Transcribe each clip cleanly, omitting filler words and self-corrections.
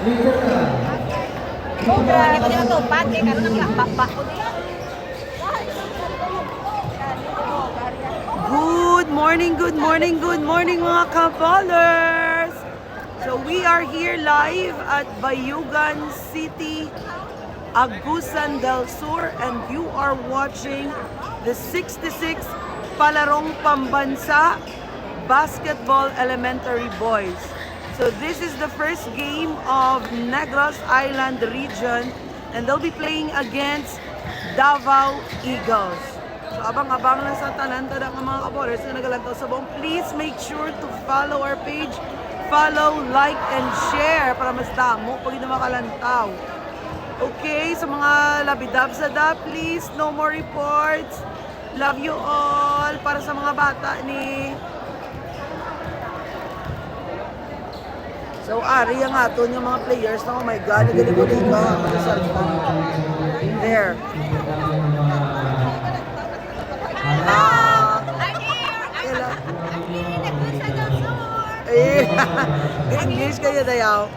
Hindi ko nila tupat, eh, karoon ng lakbak ko din. Good morning, good morning, good morning mga kabalers! So we are here live at Bayugan City, Agusan del Sur, and you are watching the 66 Palarong Pambansa Basketball Elementary Boys. So this is the first game of Negros Island region, and they'll be playing against Davao Eagles. So abang-abang lang sa tanan ng mga kabolers na nagalantaw sa buong. Please make sure to follow our page, follow, like, and share para mas damo pag hindi makalantaw. Okay, sa mga labidabsada, please, no more reports. Love you all. Para sa mga bata ni... So, ari ang aton yung mga players na, oh my God, nagaling ko there. English kayo dayaw.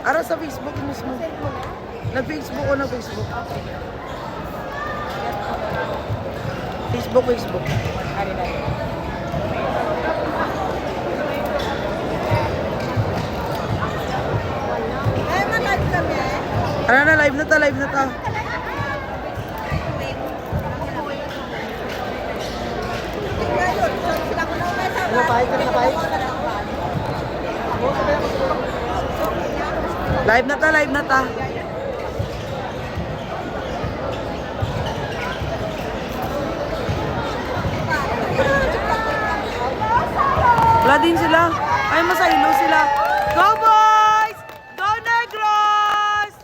Ara sa Facebook mismo. Nag-Facebook o nag-Facebook? Facebook. Ano na, live na ta. Live na ta. Wala din sila. Ay, masaylo sila. Go boys! Go Negros!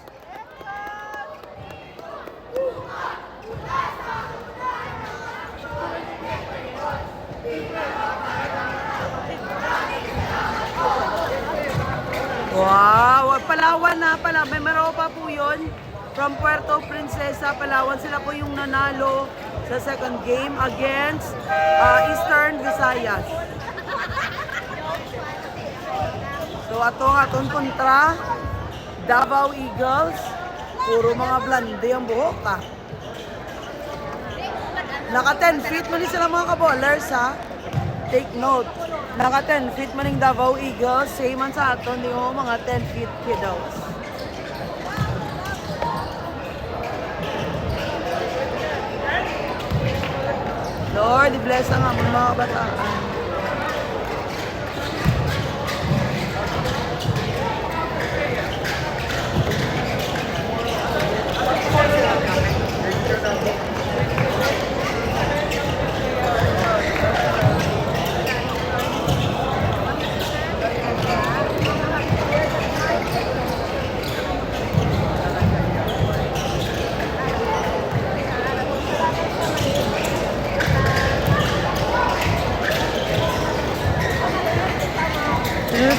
Wow! Palawan na pala. May Maropa po yun. From Puerto Princesa, Palawan. Sila po yung nanalo sa second game against Eastern Visayas. So atong kontra Davao Eagles. Puro mga blande ang buhok ka. Naka 10 feet man sila mga kaballers ha. Take note. Naka 10 feet man yung Davao Eagles. Same man sa aton, di mo mga 10 feet kiddos. Lord, i-bless ang among mga kabataan.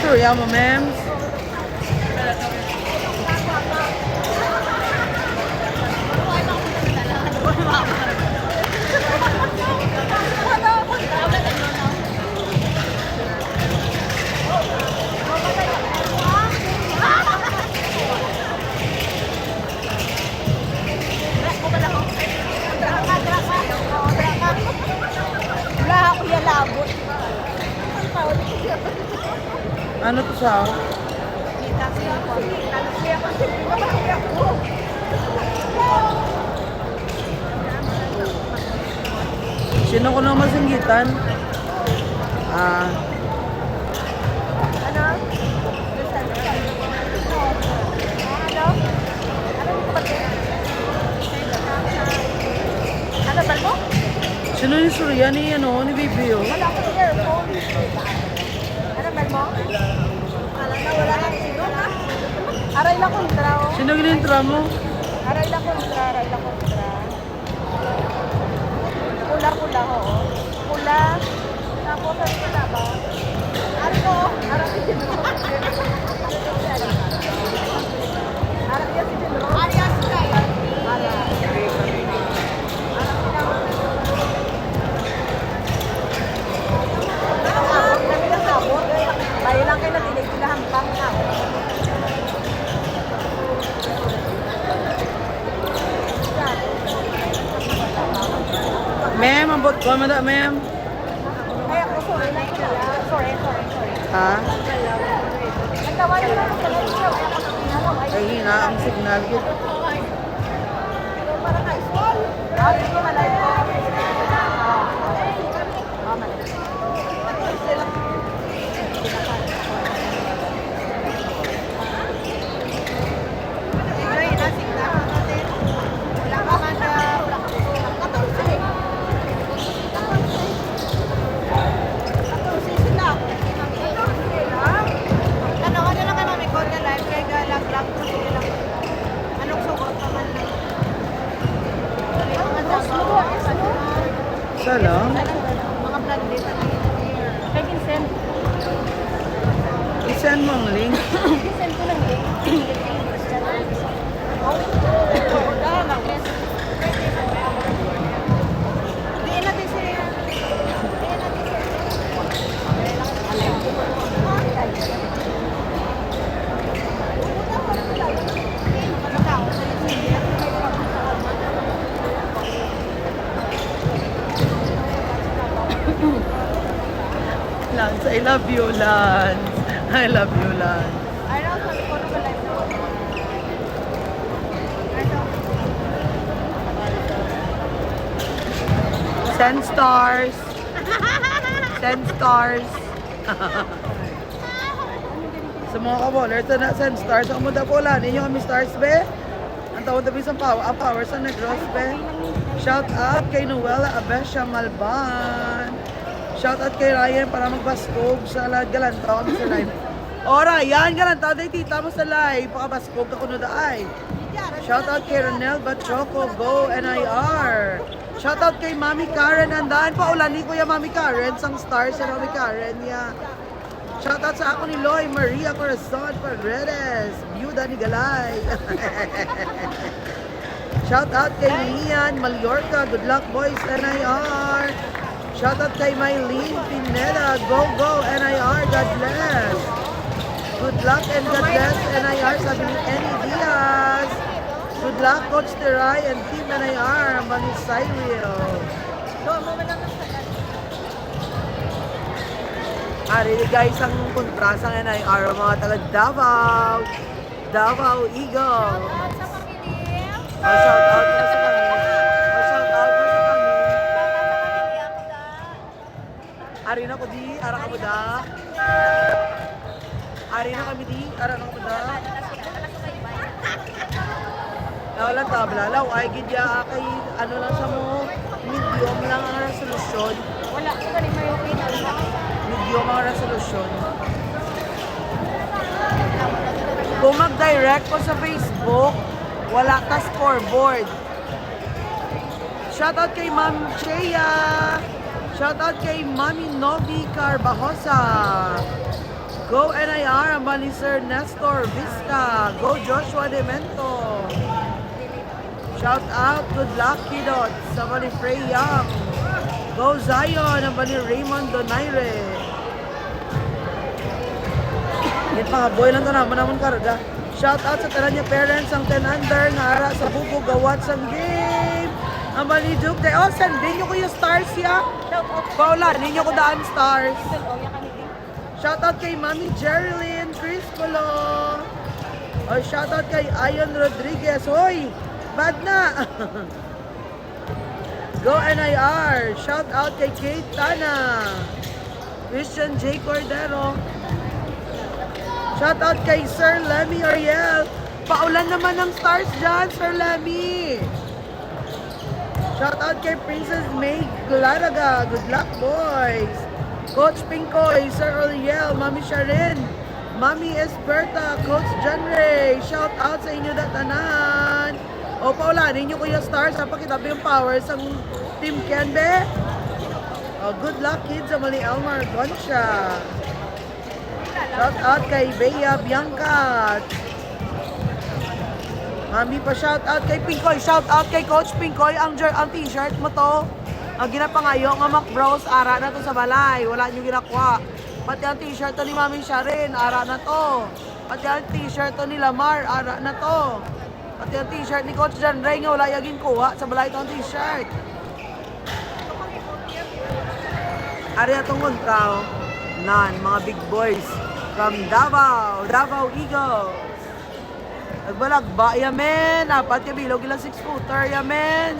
Tutorial mo, mems. Wala ako yung labot. Ano to sa? Sino ko na masinggitan? Ano? Ano ba mo? Sino ni Surya ni Bibi oh? Wala ko yung earphone. Ano ba mo? Alam na wala kang sino ha? Aray lang kontra oh. Sino ginintra mo? Aray lang kontra. Pula oo. Pula. Tapos ano na ba? Aray ko. Aray si Jinro. Aray si Jinro. Arias kayo. Bayo lang kayo natinig sila hampang. Abot ko, mada, ma'am. Ay, ako, sorry. Sorry. Ha? Nagtawa nyo lang sa live show. Ay, hina ang signal. Para kay Sol. Sige, malay ko. Isa lang. Mga vlog dito. Kaya send. I-send mo ang link. Send ko lang eh. Diin natin si... Lance, I love you, Lance. I love you, Lance. I know, sabi ko na ba live na? Send stars. Send stars. Sa mga kaboler, ito na send stars. Ang muda po lang, ninyo kami stars, be? Ang tawag na bisang power sa negros, be? Shout out kay Noela Abesha Malban. Shout out kay Ryan para magbaskog sa galantaw kami sa live. Ora, yan, galantaw day tita mo sa live. Pakabaskog ka kuno daay. Shout out kay Ronel Bachoco, go NIR. Shout out kay Mami Karen, andaan pa ulan ni Kuya Mami Karen, sang stars sa Mami Karen niya. Shout out sa ako ni Loy Maria Corazon Paredes, byuda ni Galay. Shout out kay Lian Mallorca, good luck boys NIR. Shout out kay Mylene Pineda, go go NIR, God bless. Good luck and God bless NIR, sabi ni Annie Diaz. Good luck Coach Teray and Team NIR, ang bang Cyril. Ari guys, ang kontrasang NIR, mga taga Davao. Davao Eagle. Shout out na sa kami. Shout out na sa kami. Ari na ko di, ara ka mo da. Ari na kami di, ara na ko da. Wala tablalaw, ay gidya kay ano lang sa mo, medium lang ang resolution. Wala ko rin may okay na. Medium ang resolution. Kung mag-direct ko sa Facebook, wala ka scoreboard. Shoutout kay Ma'am Chea. Shoutout kay Mami Novi Carbajosa. Go NIR, Mali Sir Nestor Vista. Go Joshua Demento. Shout out, good luck kidot sa Mali Frey Young. Go Zion, ang Mali Raymond Donaire. Hit mga boy lang ito naman karga. Shout out sa talan niya parents ang 10 under nga ara sa bubo gawat sa game. Ang Mali Duke day. Oh, sendin nyo ko yung stars ya. Paula, ninyo ko daan stars. Shout out kay Mami Jerilyn Crispolo. Oh, shout out kay Ayon Rodriguez. Hoy, bad na. Go NIR. Shout out kay Kate Tana. Christian J. Cordero. Shout out kay Sir Lemmy Ariel. Paulan naman ng stars dyan, Sir Lemmy. Shout out kay Princess May Glaraga. Good luck, boys. Coach Pinkoy, Sir Ariel, Mami Sharin, Mami Esperta, Coach John Ray. Shout out sa inyo datanan. O Paula, ninyo ko yung stars. Napakitabi yung powers ang Team Kenbe. Oh, good luck kids sa Mali Elmar Goncha. Shout out kay Bea Bianca. Mami pa shout out kay Pinkoy. Shout out kay Coach Pinkoy. Ang t-shirt mo to. Ang ginapangayo nga Macbros, ara na to sa balay. Wala nyo ginakuha. Pati ang t-shirt to ni Mami Sharin, ara na to. Pati ang t-shirt to ni Lamar, ara na to. Pati ang t-shirt ni Coach John Ray nga wala yagin kuha sa balay itong t-shirt. Ari atong kontra, mga big boys from Davao Eagles. Nagbalagba, yamen. Apat kabilog ilang 6-footer, yamen.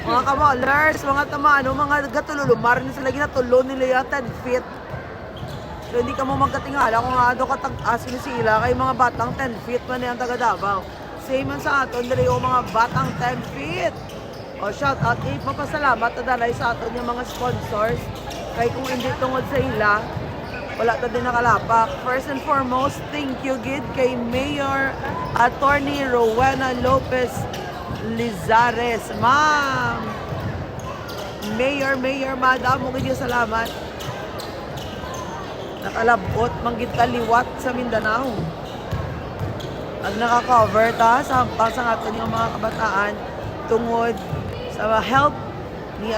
Mga kamalers, mga mga gatululumar na sila ginatulo nila yung 10 feet. So hindi ka mo magkatingala kung ano katag-asin sila kay mga batang 10 feet man yung taga Davao. Same man sa aton, dali yung mga batang 10 feet. O shout out, mapasalamat na dalay sa aton yung mga sponsors. Kaya kung hindi tungod sa ila, wala ta din nakalapak. First and foremost, thank you gid kay Mayor Attorney Rowena Lopez Lizares. Ma'am! Mayor, madam, mo gid salamat. Nakalabot, manggit kaliwat sa Mindanao. Ang naka-cover ta sa aton yung mga kabataan tungod sa help ni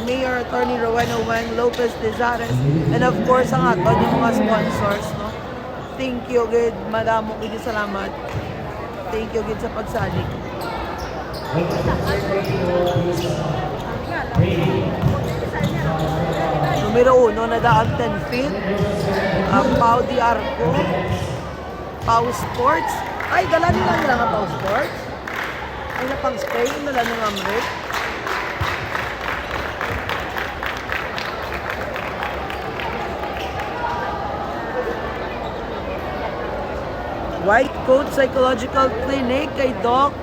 Mayor Attorney Rowena Lopez Lizares, and of course ang aton yung mga sponsors, no? Thank you gid, madam, mo gid salamat. Thank you gid sa pagsalig. Numero 1 na daan 10 feet. Pau Di Arco. Pau Sports. Ay, dala nila nga Pau Sports. Ay, napang spray. Dala ng Amrit. White Coat Psychological Clinic kay Doc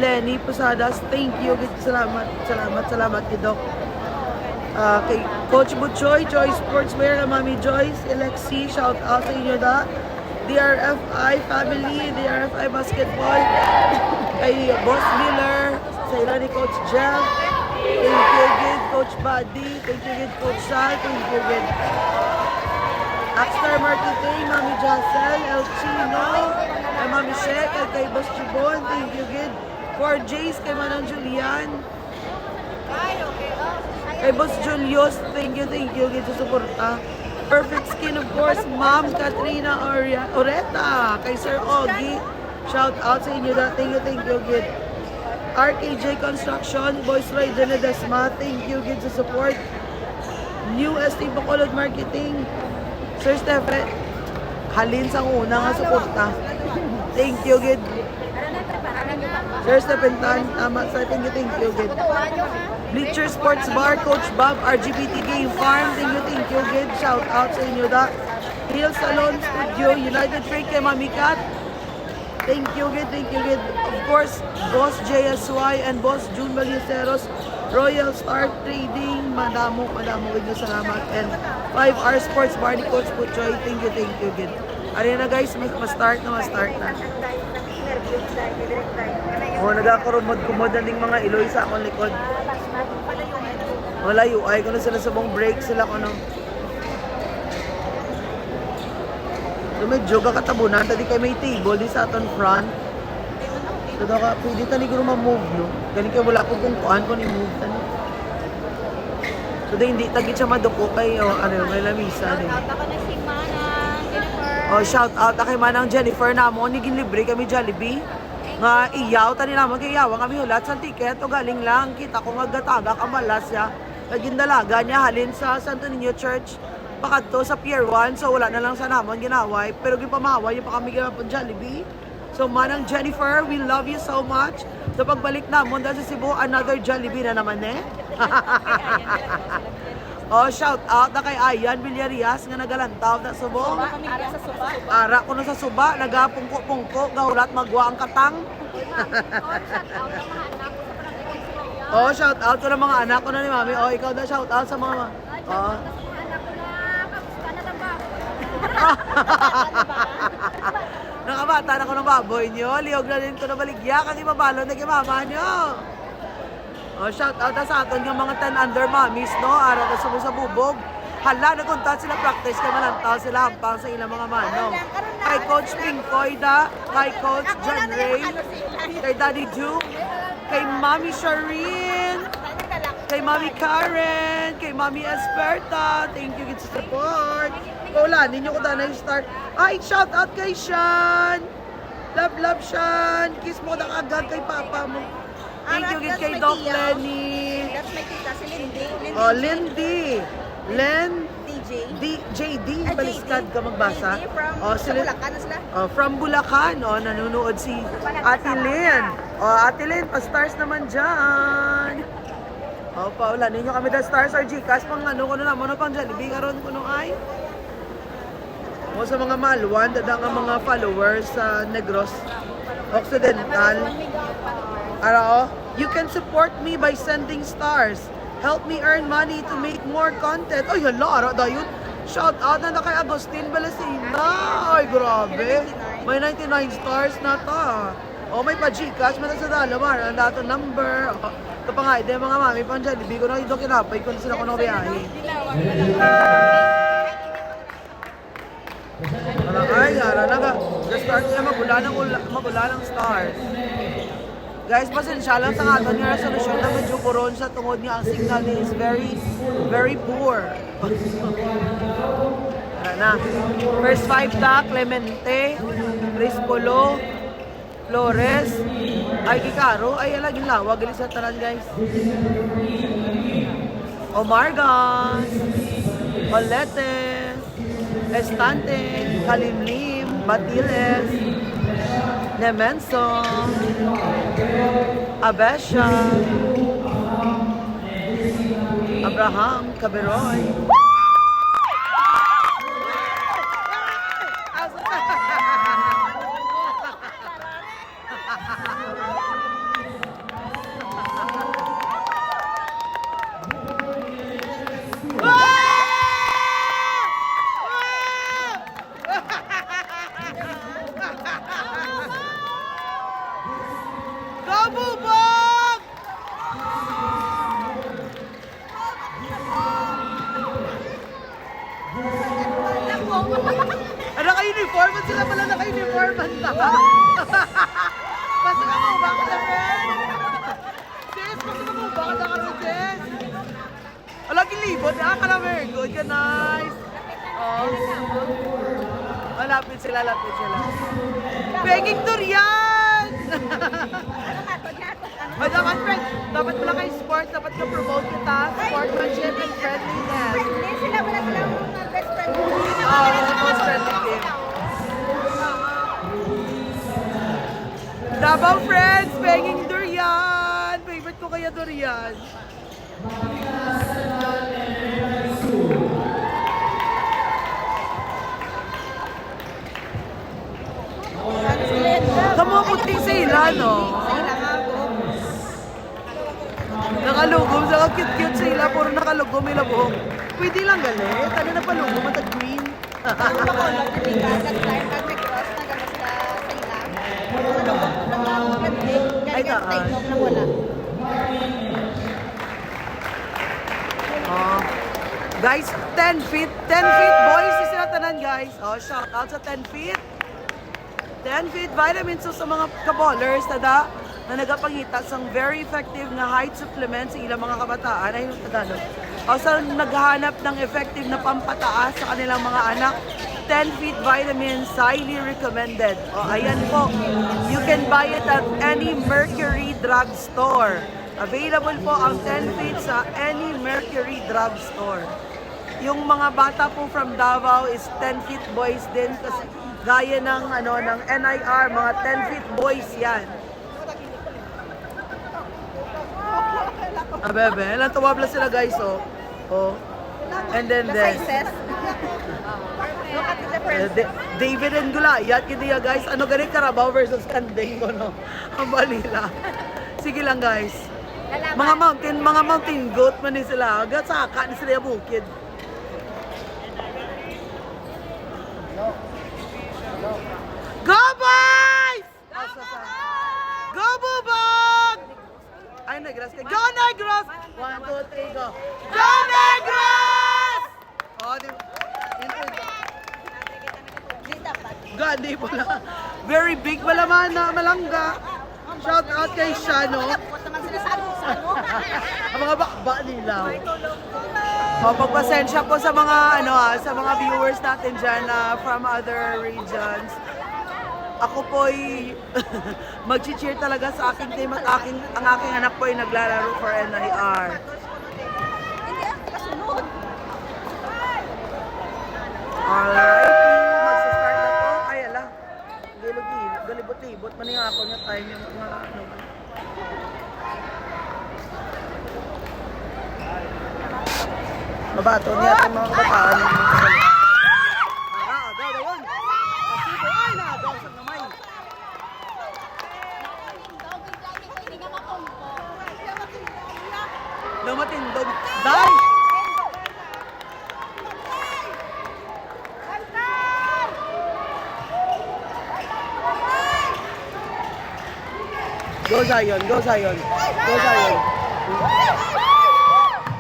Lenny Posadas. Thank you. Salamat kay Doc. Kay Coach Butchoy, Joy Sportswear, Mami Joyce, Alexi, shout out sa inyo da. DRFI family, DRFI basketball, kay Boss Miller, sa ila ni Coach Jeff. Thank you gid, Coach Buddy. Thank you gid, Coach Sal. Thank you gid. Axstar Marketing, Mami Jacel, El Chino, kay Mami Shek, kay Boss Chibon. Thank you gid. 4Js, kay Manang Julian. Kay Boss Julius, thank you gid sa suporta. Perfect Skin, of course, Ma'am Katrina Oreta. Kay Sir Ogie, shout out sa inyo da. Thank you gid. RKJ Construction, Boys Roy Denedesma, thank you gid sa support. New ST Bacolod Marketing, Sir Stephen, halin sa una nga suporta. Thank you gid. Sir Stephen Tan, tama sa thank you gid. Bleacher Sports Bar, Coach Bob, RGBT Game Farm, thank you gid. Shout out sa inyo da. Hill Salon Studio, United Freight kay Mami Kat. Thank you gid. Of course, Boss JSY and Boss June Ballesteros, Royal Star Trading, madamo gid salamat. And 5R Sports Bar ni Coach Puchoy, thank you gid. Ari na guys, ma-start na. Nagkakarumod na ding mga iloy sa akong likod. Wala UI ko na sila sa buong break sila ko no. So medyo kakatabunan, tadi kay may table di sa aton front. So pwede tani ko ma-move no. Galing kay wala ko kung kuan ko ni move tani. So hindi tagit siya maduko kay may lamisa din. Shout out kay Manang Jennifer namo ni ginlibre kami Jollibee. Nga iyaw tani naman kay iyaw kami hulat sa ticket o galing lang kita ko nga gataga kamalas ya. Nagindalaga niya halin sa Santo Niño Church pakadto sa Pier 1, so wala na lang sa namon ginaway pero gipamaway yung pa kami gipon Jollibee. So Manang Jennifer, we love you so much. So pagbalik namon dahil sa Cebu, another Jollibee na naman shout out na kay Ayan Villarias nga nagalantaw na Cebu. Ara ko na sa suba, nagapungko-pungko, gaulat magwa ang katang. Shout out sa mga anak ko na ni Mami. Ikaw na shout out sa mga nakabata na ko ng baboy nyo. Liog na din ko na baligya kasi mabalo na kay mama nyo. Shout out na sa aton yung mga 10 under mommies, no? Ara na sa bubog. Hala, nagkunta sila practice kay malantaw sila hampang sa ilang mga manong. Kay Coach Pinkoy da, kay Coach John Ray, kay Daddy Duke, kay Mami Shireen, kay Mami Karen, kay Mami Esperta. Thank you sa support. Kaulanin nyo ko na yung start. Ay, shout out kay Sean. Love Sean. Kiss mo na agad kay papa mo. Thank you kay Doc Lenny. tita, si Lindy. Oh, Lindy. Len DJ. JD, Ah, baliskad JD. ka magbasa. JD from Sila- Bulacan na sila. From Bulacan, nanonood si Ate Lynn. Ate Lynn, pa-stars naman dyan. Paula, ninyo kami da stars or Gcash pang ano ko na naman, pang Jollibee karon ko nung ay. Sa mga Malwan, dadang ang mga followers sa Negros Occidental. You can support me by sending stars. Help me earn money to make more content. Ay, hala, ara dayon. Shout out na kay Agustin Balasina. Ay, grabe. May 99 stars na ta. May pa-Gcash, mata sa dalamar. Ang dato number. Ito pa nga, ito yung mga mami pang Jollibee ko na ito kinapay kung sila ko na biyahe. Ay, ara na. Start niya magula ng stars. Guys, pasensya lang sa aton yung resolution na medyo koron sa tungod niya. Ang signal niya is very poor. Tara na. First 5 ta, Clemente, Rispolo, Flores, ay Kikaro, ay alaging lawag. Galing sa tanan, guys. Omargas, Olete, Estante, Kalimlim, Batiles, Nemenso, Abesha, Abraham, Caberoy. Kabubog! Naka-uniform sila pala naka-uniform na. Basta ka mo, baka na rin. Sis, basta ka mo, baka na kami, sis. Alaging libot, ka na very good, ka nice. Lapit sila. Begging durian! Dapat friend, dapat pala kayo sports, dapat ka promote kita, sportsmanship and friendliness. Hindi sila, wala silang best friend. Most friendly team. Davao friends, begging durian! Favorite ko kaya durian. Kamuputing sila, no? Nakalugom, saka cute-cute sila, puro nakalugom, may labong. Pwede lang galit, ano na palugom, at green. Ay, taan. Guys, 10 feet boys, sila tanan guys. Shout out sa 10 feet. 10 feet vitamins so sa mga kaballers na nagapangita sang very effective na height supplement sa ilang mga kabataan ay Tagalog. Sa naghahanap ng effective na pampataas sa kanilang mga anak, 10 feet vitamins highly recommended. Ayan po. You can buy it at any Mercury drugstore. Available po ang 10 feet sa any Mercury drugstore. Yung mga bata po from Davao is 10 feet boys din kasi gaya ng ng NIR, mga 10 feet boys yan. Bebe, lang tuwabla sila guys, And then Look at the difference. David and Goliath, kaya guys, ano ganit Carabao versus Kanding ko, no? Ang balila. Sige lang guys. Mga mountain goat man ni sila. Hanggang saka ni sila yung bukid. Go boys! Go Bubog! Ay, Negros. Go Negros! 1, 2, 3, go. Go Negros! Gandi pala. Very big malaman na malangga. Shout out kay Shano. Ang mga bakba nila. Pagpasensya po sa mga sa mga viewers natin diyan from other regions. Ako po'y mag-cheer talaga sa aking team at ang aking anak po'y naglalaro for NIR. Mabato niya ang mga kabataan. Agaw na yun. Pasibo, ay naagaw sa namay. Lumatindog. Dai! Go Zion, go Zion. Go Zion.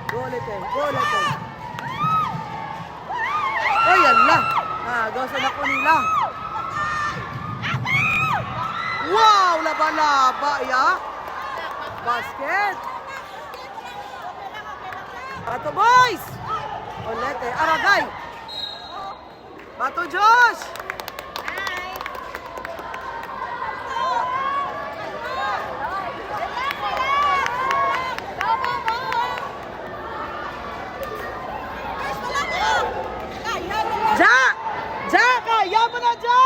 Go Leten, go Leten. Ay, ala. Go sa lako nila. Wow, laba-laba, ya. Basket. Bato boys. Olete, Aragay. Bato Josh. Kaya mo na, Ja!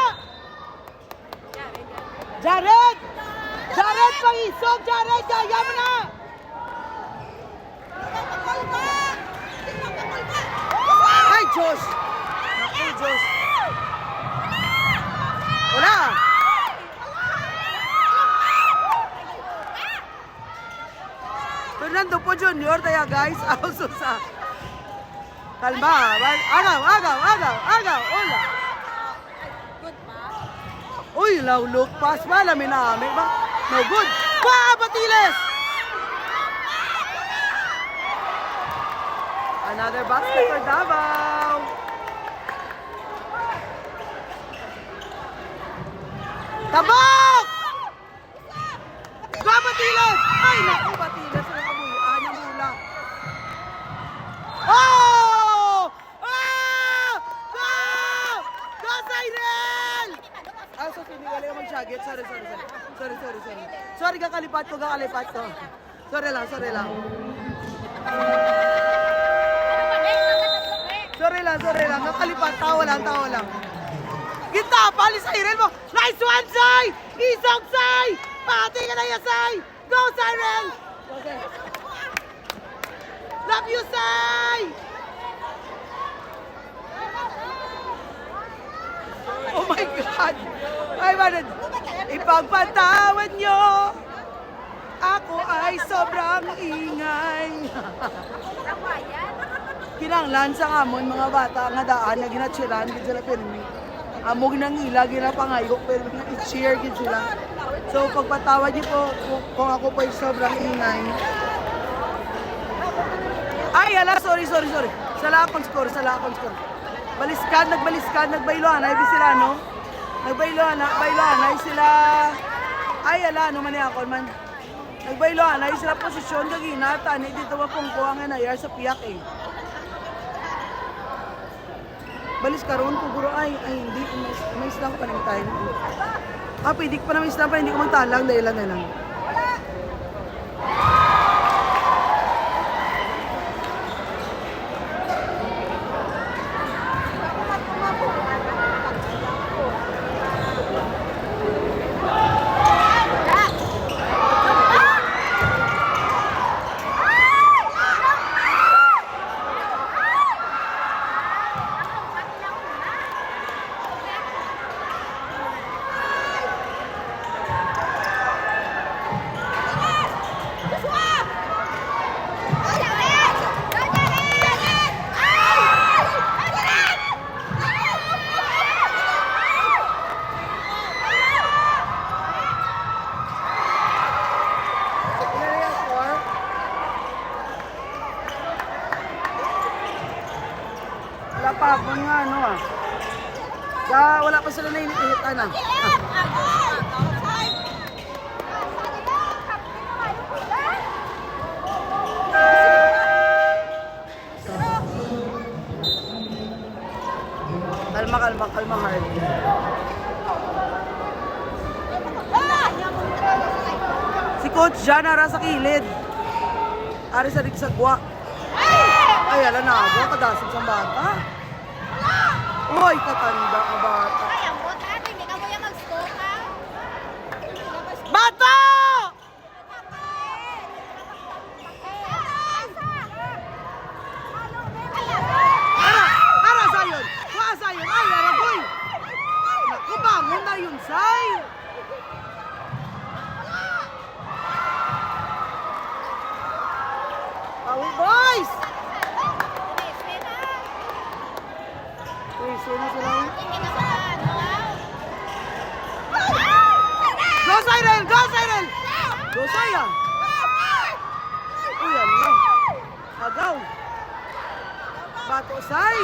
Jared! Jared, pangisog! Jared, kaya mo na! Ay, Josh! Naku, Josh! Wala! Fernando po Junior, tayo guys. Also sa... Kalma! Agaw, agaw, agaw, agaw! Hola! Uy, look pass ba? Lamin namin ba? No good. Batiles! Another basket for Davao. Tabok! Batiles! Ay, naku, Batiles. Ang kabuuan ng mula. Oh! Ah! Go! Go, Cyril! Ah, so tinigala yung mag-shagget. Sorry. Sorry, kakalipat ko. Sorry lang. Sorry lang. Kakalipat. Tawa lang. Kita, pali sa Cyril mo. Nice one, Sai! Isong Sai! Pati ka na yan, Sai! Go, Cyril! Love you, Sai! Oh my God! Ay, manod! Ipagpatawad nyo! Ako ay sobrang ingay! Kinanglan sa amon mga bata nga daan na ginatsiran gid sila pirmi. Amog nang ila ginapangayok pero i-cheer gid sila. So pagpatawad niyo po kung ako po ay sobrang ingay. Ay, ala, sorry. Sala akong score. Nagbailoan, ay sila, no? Nagbailoan, ay sila, ay, ala, ano man ako, man. Nagbailoan, ay sila posisyon, kagina, tani, dito mapungko ang inayar sa piyak, eh. Balis karon kuguro, ay, hindi, may islang pa ng time. Pwede pa na may islang pa, hindi ko magtalang, dahil lang. Pagod nga, ano wala pa sila nainit-initan ah. Kalma, Harley. Si Coach Jan ara sa kilid. Ari sa rigsagwa. Ay, ala na ako, kadasig sa bata. Uy, katanda ka bata. Ay, ambot ate, hindi ka mo yung mag-scope, ha? Bata! bangon na yun, Say! Bawi, boys! Uy, sino sila? Go, Cyril! Go, Cyril! Go, Saya! Uy, ano? Agaw! Bato, Say!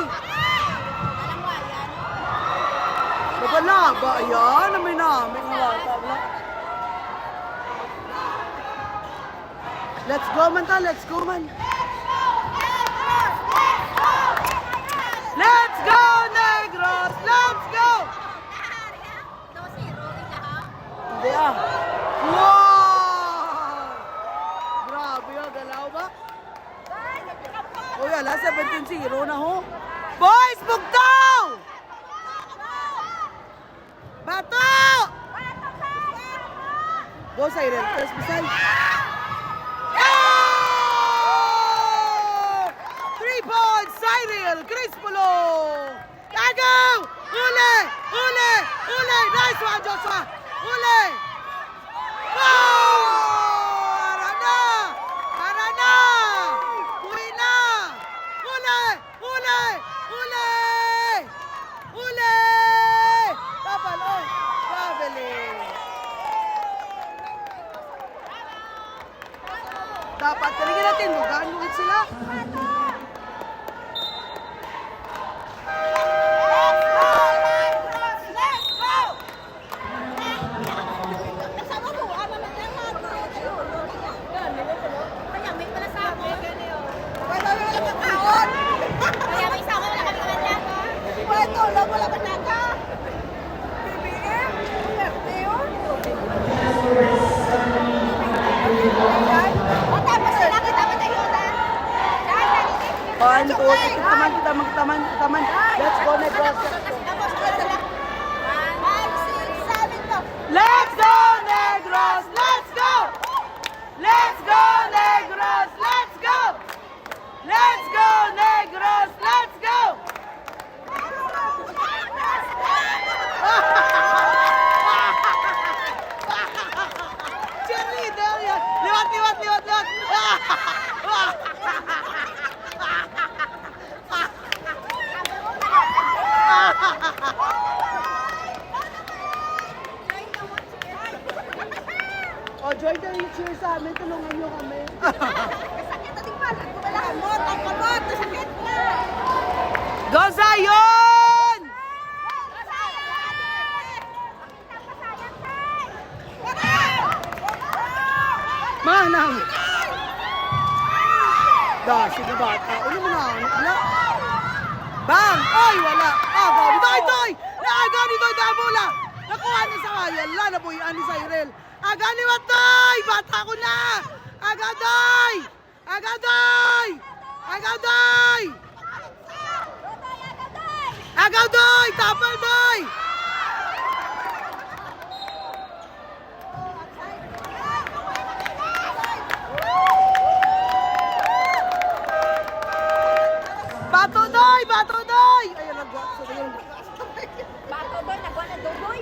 Nagalaga, ayan, may namin ang wata. Let's go man ta, let's go man. Let's go, Negros! Let's go! Hindi ah. Wow! Grabe ah, galaw ba? Uy, ala, 17-0 na ho. Boys, bugtaw! Bato! Go, Cyril. First missile. Oh! 3 points, Cyril. Crispulo. Agaw! Uli! Uli! Uli! Nice one, Joshua! Uli! Oh! Arana! Arana! Uwi na! Uli! Uli! Uli! Uli! Tapal, oh! Traveling! Dapat kalingin natin, bugaan mo sila. One, two, taman. Let's go, Negros. Let's go, Negros! Let's go! Let's go, Negros! Let's go! Let's go, Negros! Let's go! Cheerleader yan! Liwat! O, join na yung cheer sa amin. Tulungan nyo kami. Sakit na tingnan. Kamot, ang kamot. Sakit na. Go, Zion! Manang! Da, sige bata. Ulo mo na. Wala. Bang! Ay, wala. Agaw. Doy! Agaw ni Doy Dabola. Nakuha ni sa kayan. Lala po yung ani Cyril. Agaw ni Doy! Bata ko na! Agaw Doy! Agaw Doy! Agaw Doy! Agaw Doy! Tapal Doy! Bato Doy! Bato Doy! Ayun, nagwa. Bato doy, nagwa na doy.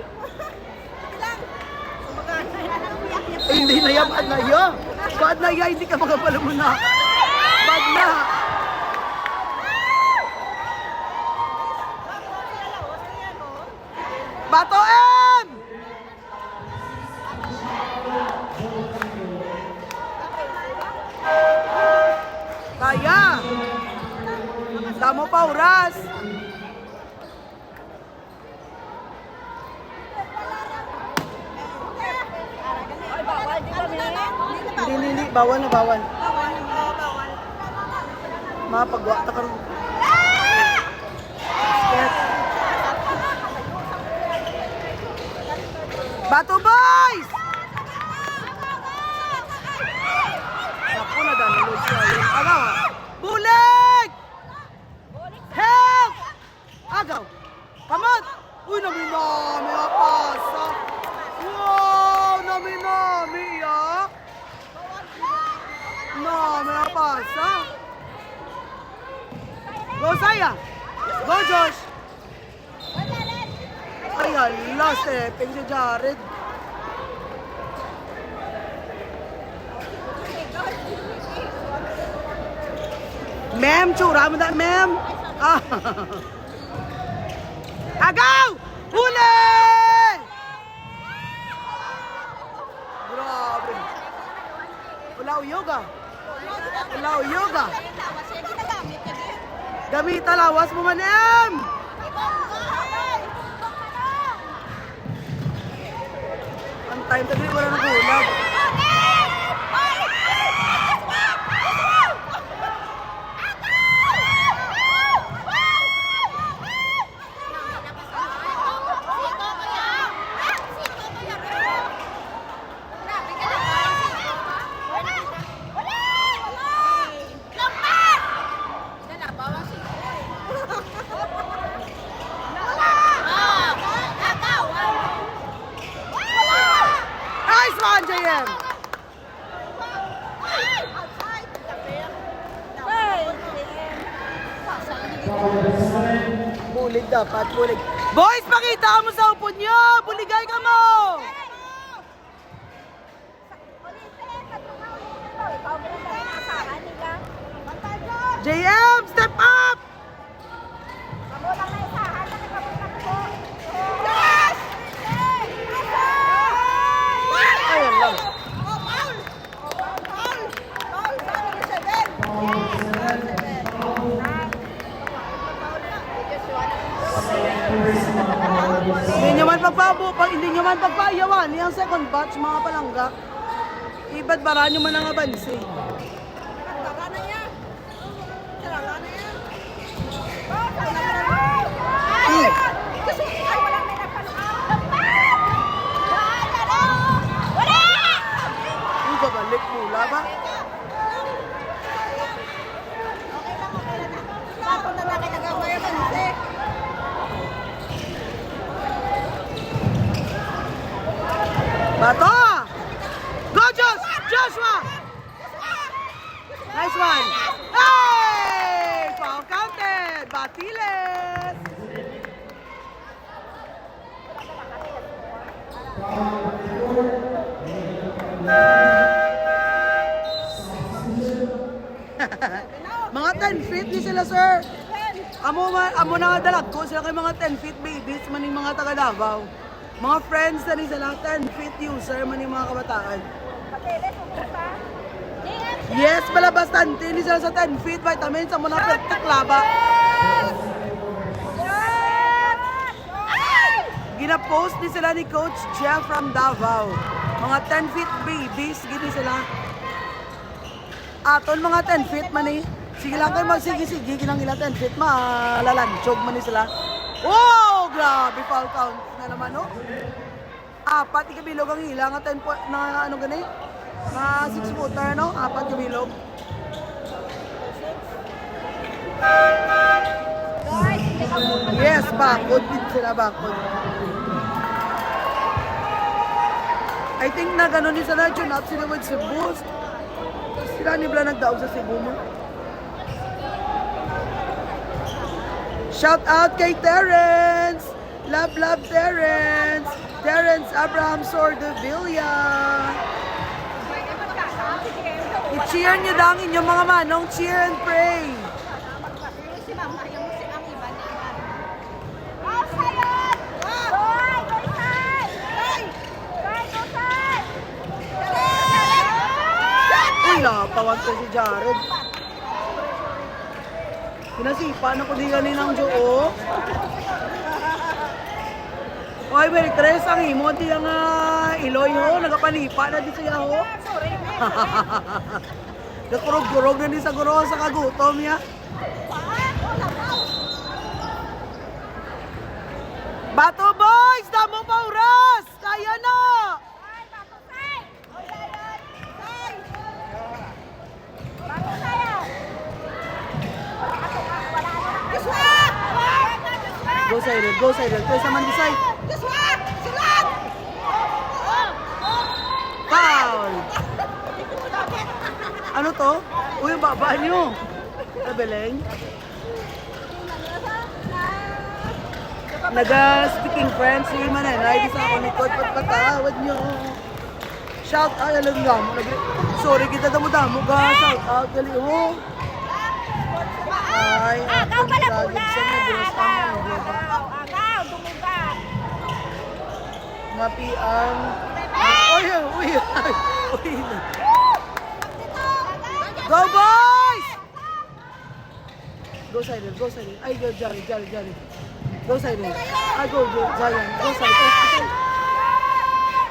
Ilang? Eh, hindi na yan. Bad na yan. Bad na yan. Hindi ka makapala mo na. Bad na. Bato M! Kaya. Damo pa oras. Ay, bawal. Di kami. Hindi. Bawal na, bawal. Mapagwa. Takarong. Bato boys! Ako na dami load siya. Agaw! Bulig! Help! Agaw! Kamot! Uy, nami-nami apasa! Wow! Nami-nami ah! Nami apasa! Go Saya! Go Josh! Ay, Hala, stepping si Jared. Ma'am, tsura mo na, ma'am. Ah. Agaw! Huli! Grabe. Wala yoga. Wala yoga. Gamita lawas mo man, ma'am. Ang time tabi, wala na gulag. Nice one, JM! Bulig dapat, bulig. Boys, pakita mo sa upon nyo! Buligay ka mo! JM, step up! Ayan lang. Hindi nyo man pagpayawan, yung second batch, mga palangga. Ibad bara nyo man ang abansi. Uy, babalik mula ba? Bato! Go, Joshua! Nice one! Hey! Foul counted! Batiles! Mga 10 feet ni sila, sir. Amo na nga dalag ko sila kay mga 10 feet babies maning mga taga Davao. Mga friends na ni sila 10 feet user maning mga kabataan. Yes, palabas tante ni sila sa 10 feet vitamins sa mga pagtaklaba. Gina-post ni sila ni Coach Jeff from Davao. Mga 10 feet babies gini sila. Aton mga 10 feet man eh. Sige lang kayo magsigi-sige, ginang ila 10 feet, malalanchog man sila. Oh, grabe, foul count na naman, no? Apat, ikabilog ang hila, nga 10 point, na ano gani? 6 footer, no? Apat kabilog. Yes, bakod din sila, bakod. I think na gano'n din sila, tune up sila with Cebu. Sila nibla nagdaog sa Cebu mo. Shout out kay Terrence! Love, love Terrence! Terrence Abraham Sordevilla! I-cheer nyo lang inyong mga manong, cheer and pray! Uy, napawag ko si Jared. Pinasipa na ko di ganin ang Diyo. Oy, Merry Tres, ang imo di ang Iloy ho, nagapanipa na di siya ho. Nakurog-kurog na di sa guro sa kagutom niya. Bato boys, damo pa oras! Kaya na! Go sided. Kaya sa man decide. Foul! Ano to? Uy, yung baba nyo. Sa Beleng. Naga-speaking French, si Manenay, di sa ako likod, patawad nyo. Shout out, alam nga mo. Sorry kita damo-damo ka. Shout out, gali mo. Ay, Agaw pala pula! sa Negros kami. Agaw, dumugan! Mapiang. Uy, uy, uy. Go, boys! Go side, go side. Ay, go, Jari. Go side. Ay, go, Jari. Go side.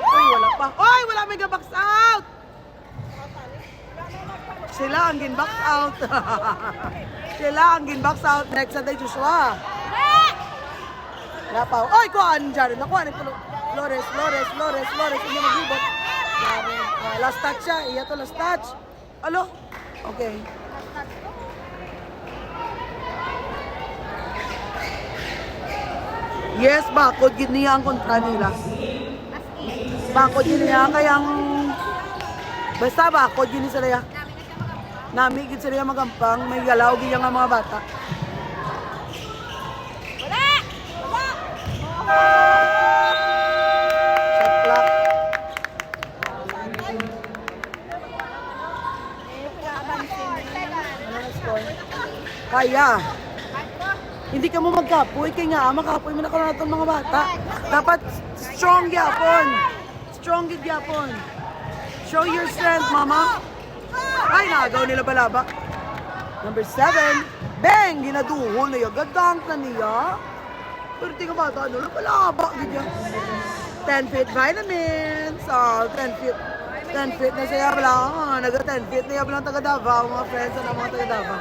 Uy, wala pa. Uy, wala may box out! Sila ang gin-box out. Sila ang gin-box out. Next na tayo, Joshua. Lapaw. Oy, kuhaan, Jari. Nakuha ni Flores. Hindi magbibot. Last touch siya. Iya to, last touch. Alo? Okay. Yes, bakod gid niya ang kontra nila. Bakod gid niya kayang basta bakod gid ni sila. Nami gid sila magampang, may galaw gid ang mga bata. Shot clock. Ano na score? Kaya. Hindi ka mo magkapoy, kaya nga makapoy mo na ka natin mga bata. Dapat strong yapon. Strong gid yapon. Show your strength, mama. Ay, nagaw nila balabak. Number 7. Bang! Ginaduhol na yung gadang na niya. Pero tingnan bata, ano na balabak gid yan. 10 feet vitamins. 10 feet. 10 feet na siya bala. Naga 10 feet na yung taga Davao. Mga friends na mga taga Davao.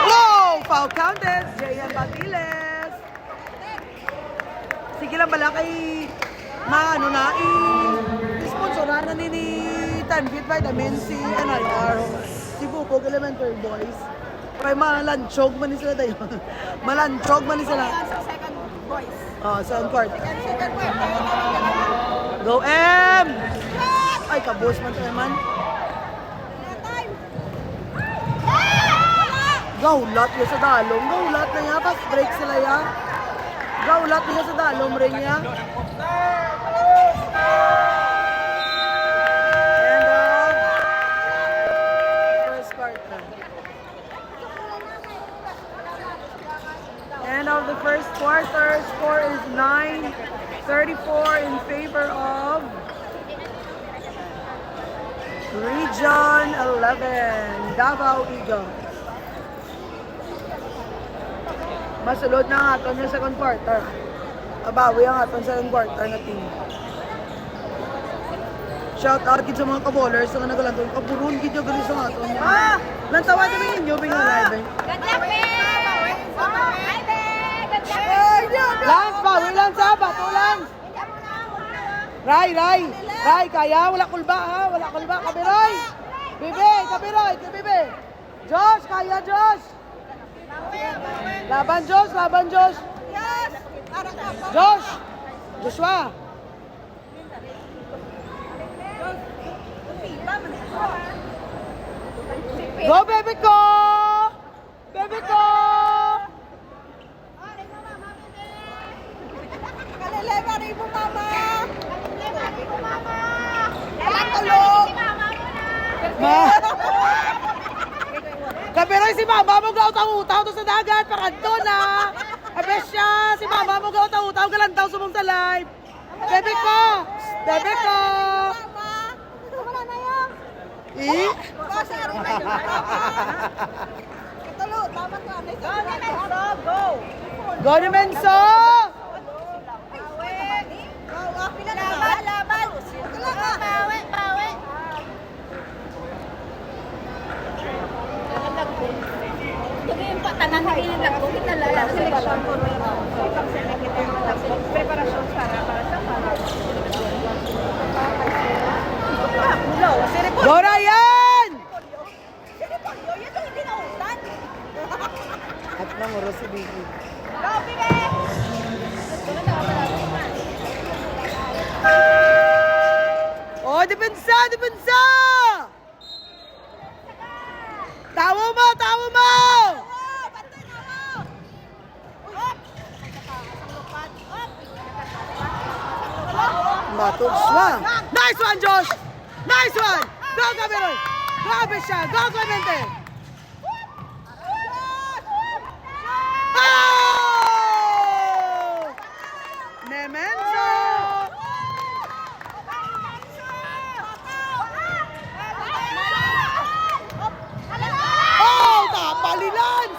Wow! Foul counted. J.M. Batiles. Sige lang bala kay maano na i-sponsoran na ni 10 feet vitamins si NIR. Si Bubog Elementary Boys. Kaya malanchog man ni sila tayo. Malanchog man ni sila. Second voice. Second part. Second voice. Go M! Ay, kabos man tayo man. Gaulat niya sa dalong. Gaulat na niya. Fast break sila ya. Gaulat niya sa dalong rin niya. First quarter. End of the first quarter. Score is 9-34 in favor of Region 11, Davao Eagles. Masulod na ang aton yung second quarter. Abawi ang aton second quarter na team. Shout out gid sa mga kabowlers sa nagalanton. Kapuron gid yung galing sa aton. Lantawan namin ninyo bigla live. Lance, bawi lang sa bato, Lance. Ray, kaya? Wala kulba ha? Wala kulba. Kabiroy! Kabiroy! Josh, kaya Josh! Laban Josh! Yes! Josh! Joshua! Go, baby ko! Kaleleva rin mo, mama! Walang tulog! Kapiroy, si mama mo gautaw-utaw to sa dagat, pakanto na. Abes siya, si mama mo gautaw-utaw, galantaw sumong sa live. Bebe ko! Mama! Wala na yan! Eh? Katulo, tama ka. Go! Go ni Menso! Laban! Bawi! Dugin pa tanan na ilang ko kita lala sa selection ko preparasyon para sa Go Ryan! Siripolyo, yun yung hindi nautan. At nanguro si Biggie. Go, Bibe! Oh, depensa! Tawo mo! Tawo mo! Matugswa. Nice one, Josh! Nice one! Go, Gabriel! Grabe siya! Go, Clemente! Oh! Nemenzo! Oh! Tapalilan!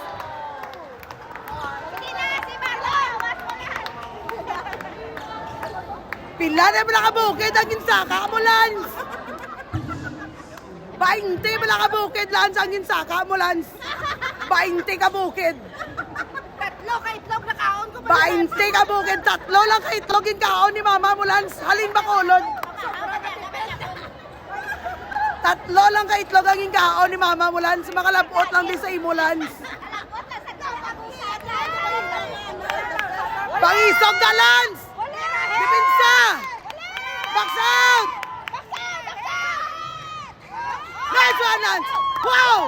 Pila na mo nakabukid ang ginsaka mo, Lance! 20 mo nakabukid, Lance, ang ginsaka mo, Lance! 20 ka bukid! Tatlo ka itlog na kaon ko. 20 ka bukid! Tatlo lang ka itlog yung kaon ni mama mo, Lance! Halin ba kulod? Tatlo lang ka itlog ang yung kaon ni mama mo, Lance! Makalabot lang din sa imo, Lance! Pangisog ka, Lance! Dipinsa! Box out! Nice one, Lance! Wow!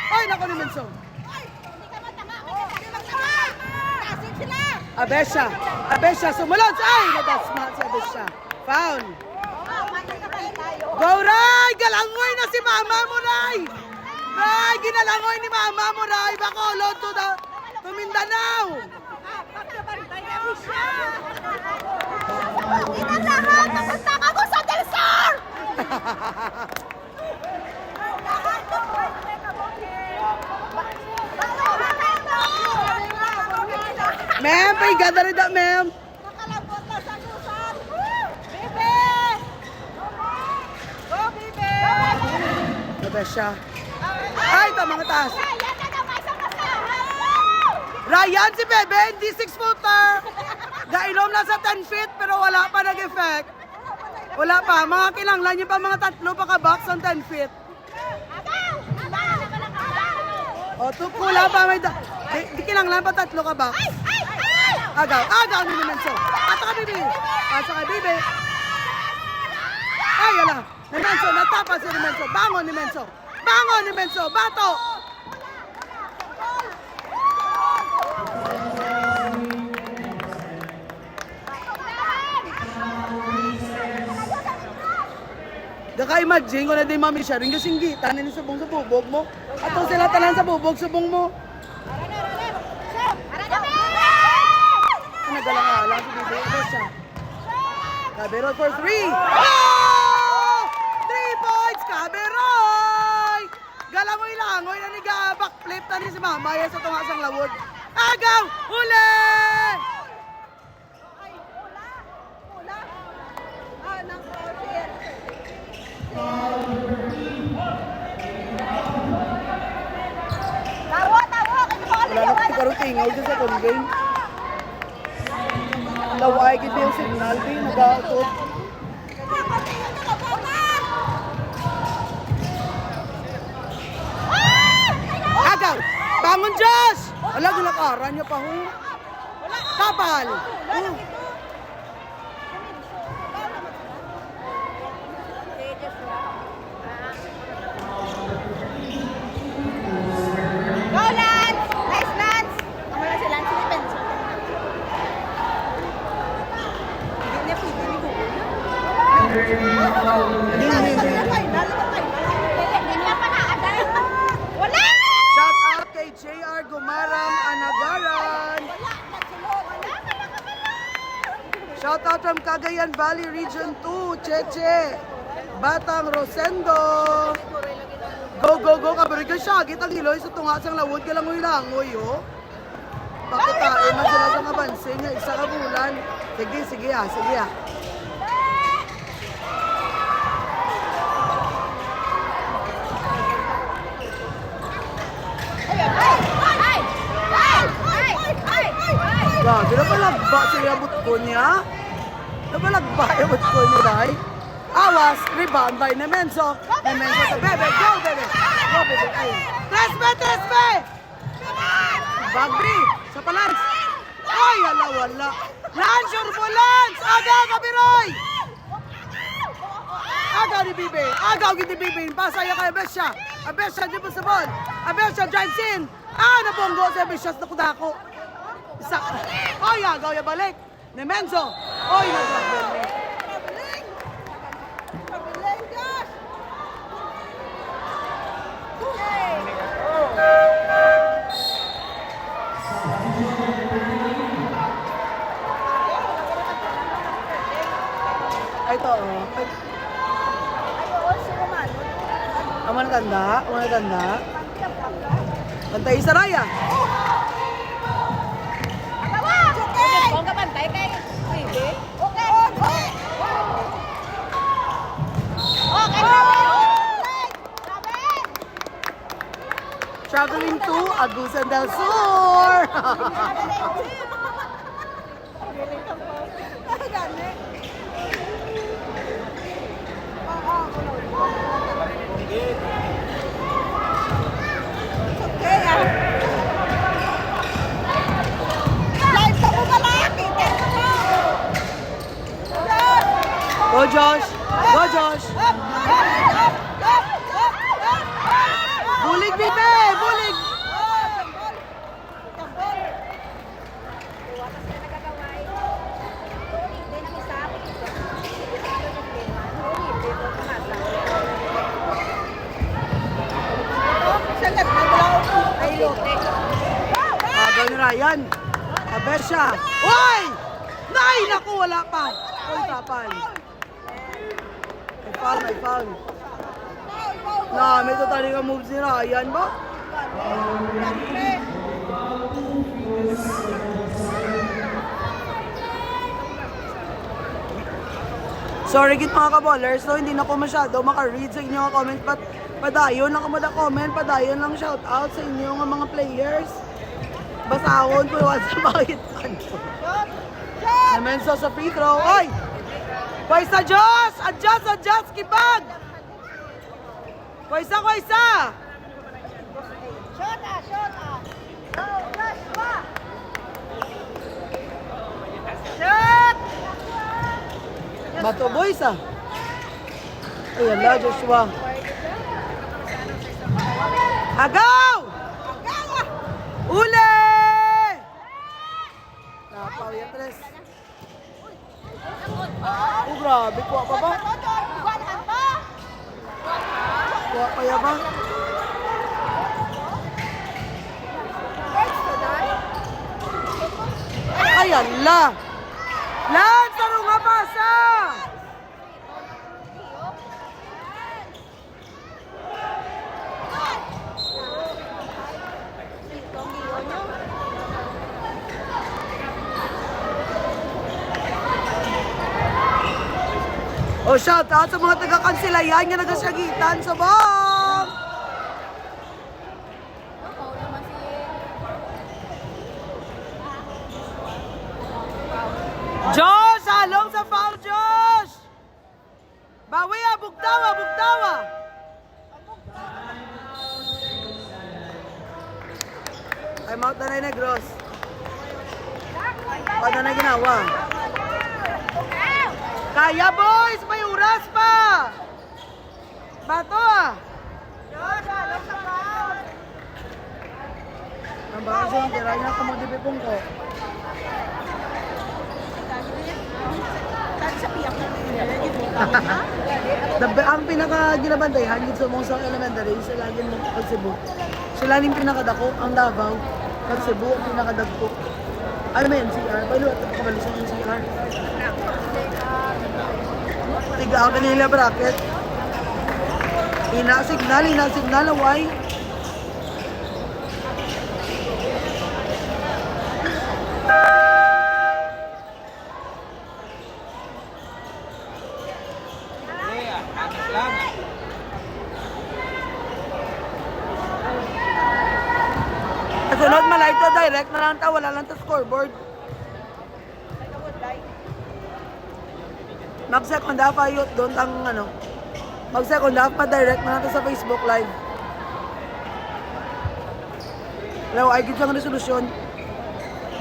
Ay, naku ni Menso. Abesha! Abesha, sumunod! Ay, nadasma si Abesha. Foul! Go, Ray! Galangoy na si mama mo, Ray! Ray, ginalangoy ni mama mo, Ray! Bacolod to Mindanao! Inalahat! Napunta ka ko sa Del Sur! Ma'am, paigada rin da, ma'am. Nakalabot na sa Susan! Bibi! Go, Bibi! Abesha. Ay, tamang taas. Yan na naman sa kasahan! Ryan, si Bebe, hindi 6-footer. Gainom na sa 10 feet, pero wala pa nag-effect. Wala pa. Mga kinanglan niyo pa mga tatlo paka-box ang 10 feet. Agaw! Agaw! O, tukula pa. Di kinanglan pa tatlo ka box. Ay! Ay! Ay! Agaw. Agaw ni Menso. Ato ka, Bibi. Ato ka, Bibi. Ay, ala. Ni Menso, natapa si Menso. Bangon ni Menso. Bangon ni Menso. Bato. Daka-imagine ko na din mami siya rin kasing gita nila subong sa bubog mo. Ato sila tanan sa bubog subong mo. Nagalang-ala si Bibi. Ito siya. Caberoy for 3. Oh! 3 points! Caberoy! Galangoy-langoy na ni backflip na ni si mama yan sa tungasang lawod. Agaw! Huli! Wala na kasi karutingaw dyan sa convene. Laway gid yung signal din nag-autot. Agaw! Bangon, Josh! Wala, ginakaran niya pa ho. Kapal! Go, Lance! Nice, Lance! Ang wala si Lance, si Benson. Hindi niya pwede ni Google. Hindi niya pa naadal. Wala! Shout out kay JR Gumarang Anagaran. Shout out from Cagayan Valley Region 2, Cheche. Batang Rosendo. Go, go, go, kabari ka siya. Kitang iloy sa tungasang lawod ka lang langoy, oh. Bakit tayo man sila sa kabansin niya, isa ka bulan. Sige, sige ah, sige ah. Grabe, napalagba siya abot ko niya. Napalagba abot ko niya, dahil. Awas, rebound by Nemenso. Nemenso to Bebe. Go, Bebe. Go, Bebe. Ay. Trespe, Trespe! Bagri, sa palans. Ay, ala, wala. Lance, your full lance! Aga, Kabiroy! Agaw ni Bibin. Agaw ni Bibin. Pasaya kay Abesha. Abesha, di ba sa ball? Abesha, drives in. Nabonggo sa Abesha. Nakudako. Isa. Oy, agaw ya balik. Ni Menzo. Oy, naglagbeli. Pabiling, Josh! Ay, ito, oh. Ayun, si Romano. Aman ganda. Aman ganda. Pantay sa Raya. Okay! Kung kapantay kay Bibi. Okay! Okay! Okay! Traveling to Agusan del Sur. Go Josh! Go Josh! Bulig Bibe! Bulig! Agaw ni Ryan. Abesha. Uy! Nay! Naku, wala pa. Uy, tapal. May foul. May totally ka moves ni Ryan ba? Sorry git mga ka-ballers, so hindi na ko masyado maka-read sa inyong comment, but padayon lang ako comment, padayon lang shoutout sa inyong mga players. Basahon po yung sa bakit ano. Namenso sa free throw. Oy! Kwaisa Diyos! Adjust! Kipag! Kwaisa! Shot! Oh, Joshua! Bato boys Ayan la, Joshua. Agaw! Ule! Napaw yan, Tres. Grabe, kuha pa ba? Kuha pa ya ba? Ayan la! Lance, ano nga pasa? Oh, shout out sa mga taga-Kansilayan nga nagasyagitan sa bong! Josh! Halong sa foul, Josh! Bawi bugtawa! Time out na na Negros. Paano na ginawa? Kaya boys! May oras pa! Bato Ang baka siya yung tira niya kamagdibipong ko. Ang pinaka-ginabantayan dito sa Monsang Elementary, sila laging ng Pagsibu. Sila yung pinakadako, ang Davao, Pagsibu, ang pinakadagko. Ano may NCR? Pwede ito kabalisan yung NCR. Tiga ang kanila bracket. Ina-signal, why? Kasunod malay to direct na lang ta, wala lang ta scoreboard. Mag-second half ayot doon ang ano. Mag-second half pa direct na natin sa Facebook Live. Hello, ay gid ang resolusyon.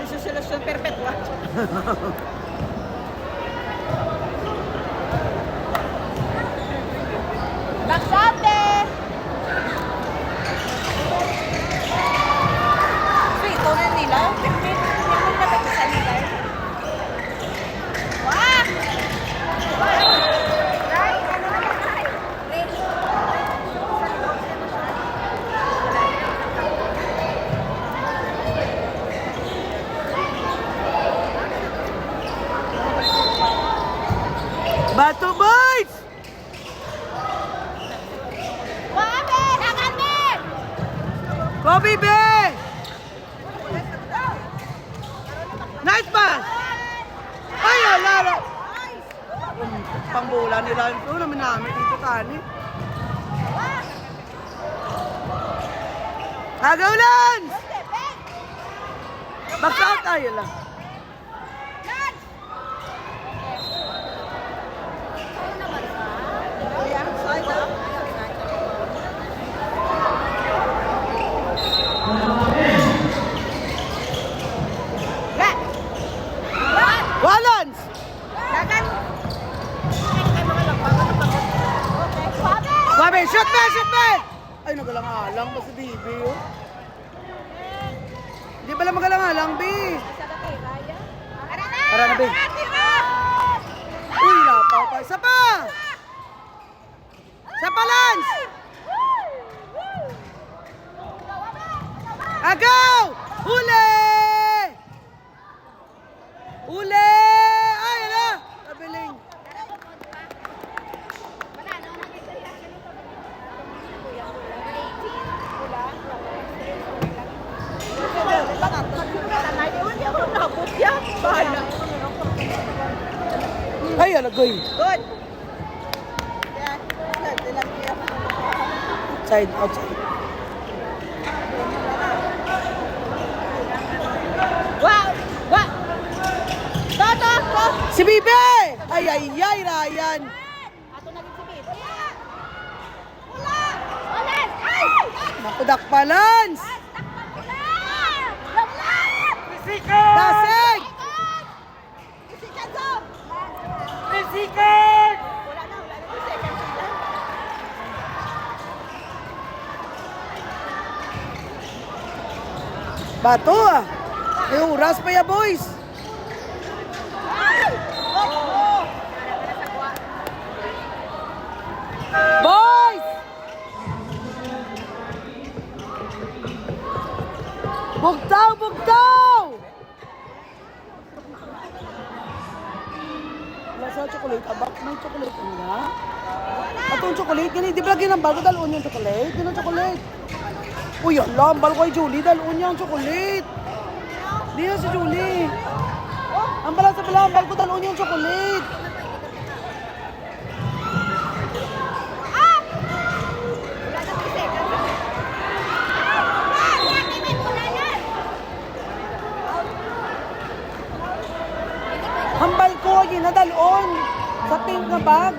Resolusyon perpetua. Go, Bibi! Nice pass! Ay, ala! Pangbola nila. Ito naman namin dito, Tani. Agaw, Lance! Back out tayo lang. Balance! Babe, shoot me! Shoot me! Ay, nagalang-alang pa si Bibi, oh. Hindi pala magalang-alang, Bi. Tara na, Bi. Uy, lapaw pa. Isa pa! Isa pa, Lance! Agaw! Huli! Huli! Ay, ala! Kabiling. Ay, alagoy. Good. Outside, outside. Wow! Wow! Toto! Si Bibi! Ay, Ryan. Ato na din si Bibi. Wala! Wala! Ay! Nakudak pa, Lance! Dasig! Bato ah! May oras pa ya, boys! Boys! Bugtaw! Bugtaw! Wala sa chocolate. Abak, may chocolate ka nila. Atong chocolate, ganun. Di ba lagi ng bago dalon yung chocolate? Di na chocolate. Uy, ala, ang bal ko kay Julie. Dalon niya ang chocolate. Di na si Julie. Ang bala sa bala, ang bal ko dalon niya ang chocolate. Hambal ko, yun na dalon sa pink na bag.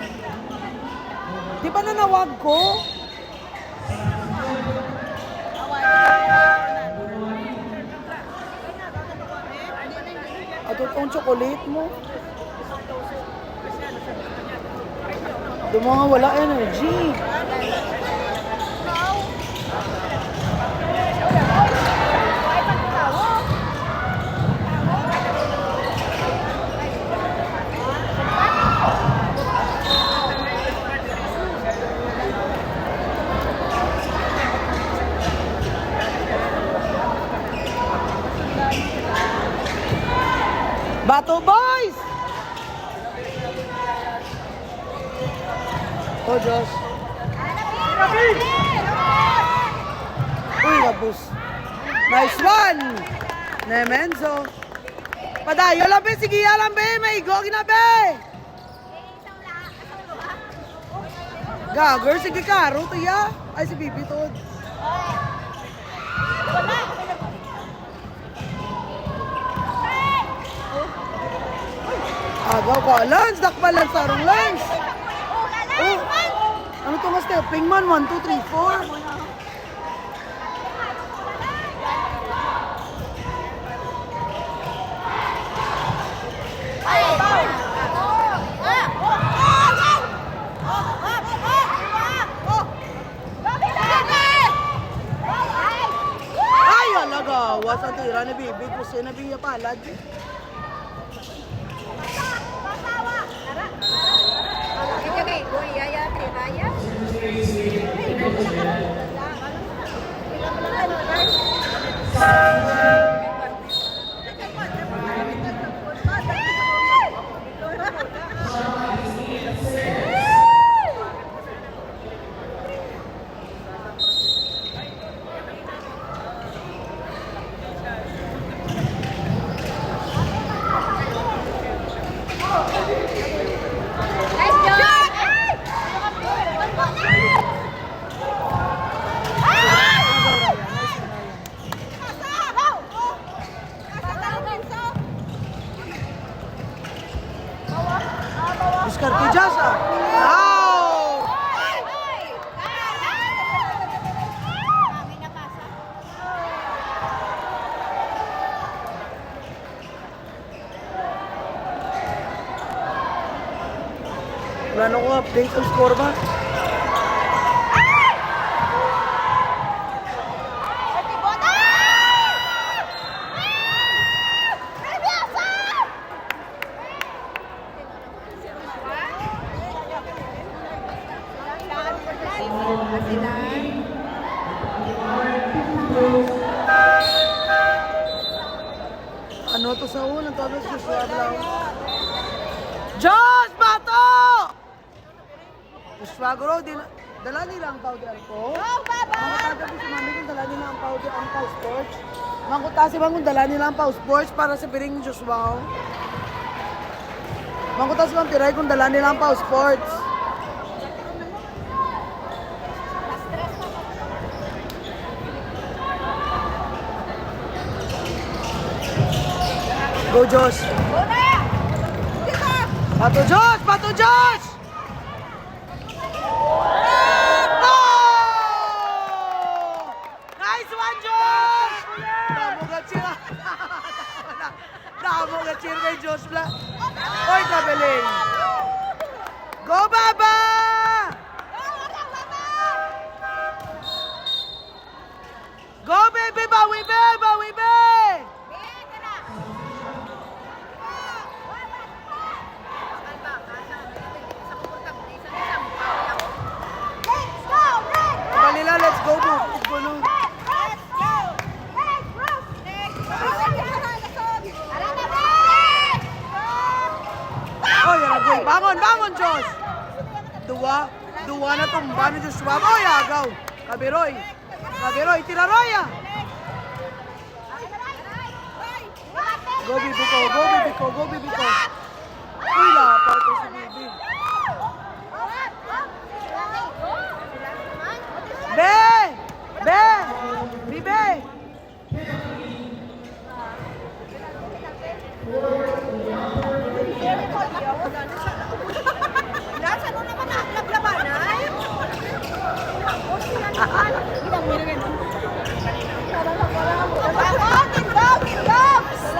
Di ba nanawag ko? At itong chocolate mo. Di mo nga wala energy. Bato boys! Oh, Diyos. Uy, labos. Nice one! Nemenzo. Padayo lang, be. Sige, lang, be. May igo, ginabe. Gagger, sige, karo. Tiya. Ay, si Bibi, tod. Agaw ko, Lance, dakpa lang sarong Lance. Oh, ano to nga stepping man? 1, 2, 3, 4. Ay, alaga, wasa tira ni Bibi, kasi nabiya palad. Ano ko, update ang score ba? Ano to sa unang tawag sa swab lang? Diyos! Bato! Uswagro, dala nila ang powder ko. Go, Baba! Ang matagabi si mami kung dala nila ang powder, ang pau sports. Mangkutasi bang kung dala nila ang pau sports para sa piring Diyos wow. Mangkutasi bang piray kung dala nila ang pau sports. Go Diyos! Go na! Dito! Pato Diyos! Pato Diyos! Oh! Nice one, Diyos! Damugat sila. Damugat sila kay Diyos. Oy, kabeling. Go, Baba! Go, baby! Bawi, be! Bawi, be! Balila, let's go, bro. Let's go, no. Oh, yan, go. Bangon, bangon, Diyos. Duwa na tumba ni Diyos. Oh, yagaw. Kabiroy. Kabiroy, tiraroya. Go, bibi ko. Go, bibi ko. Go, bibi ko. Uy, lapat ko si bibi. Be! Be! Bibe! Nasa mo naman ang lablabanay?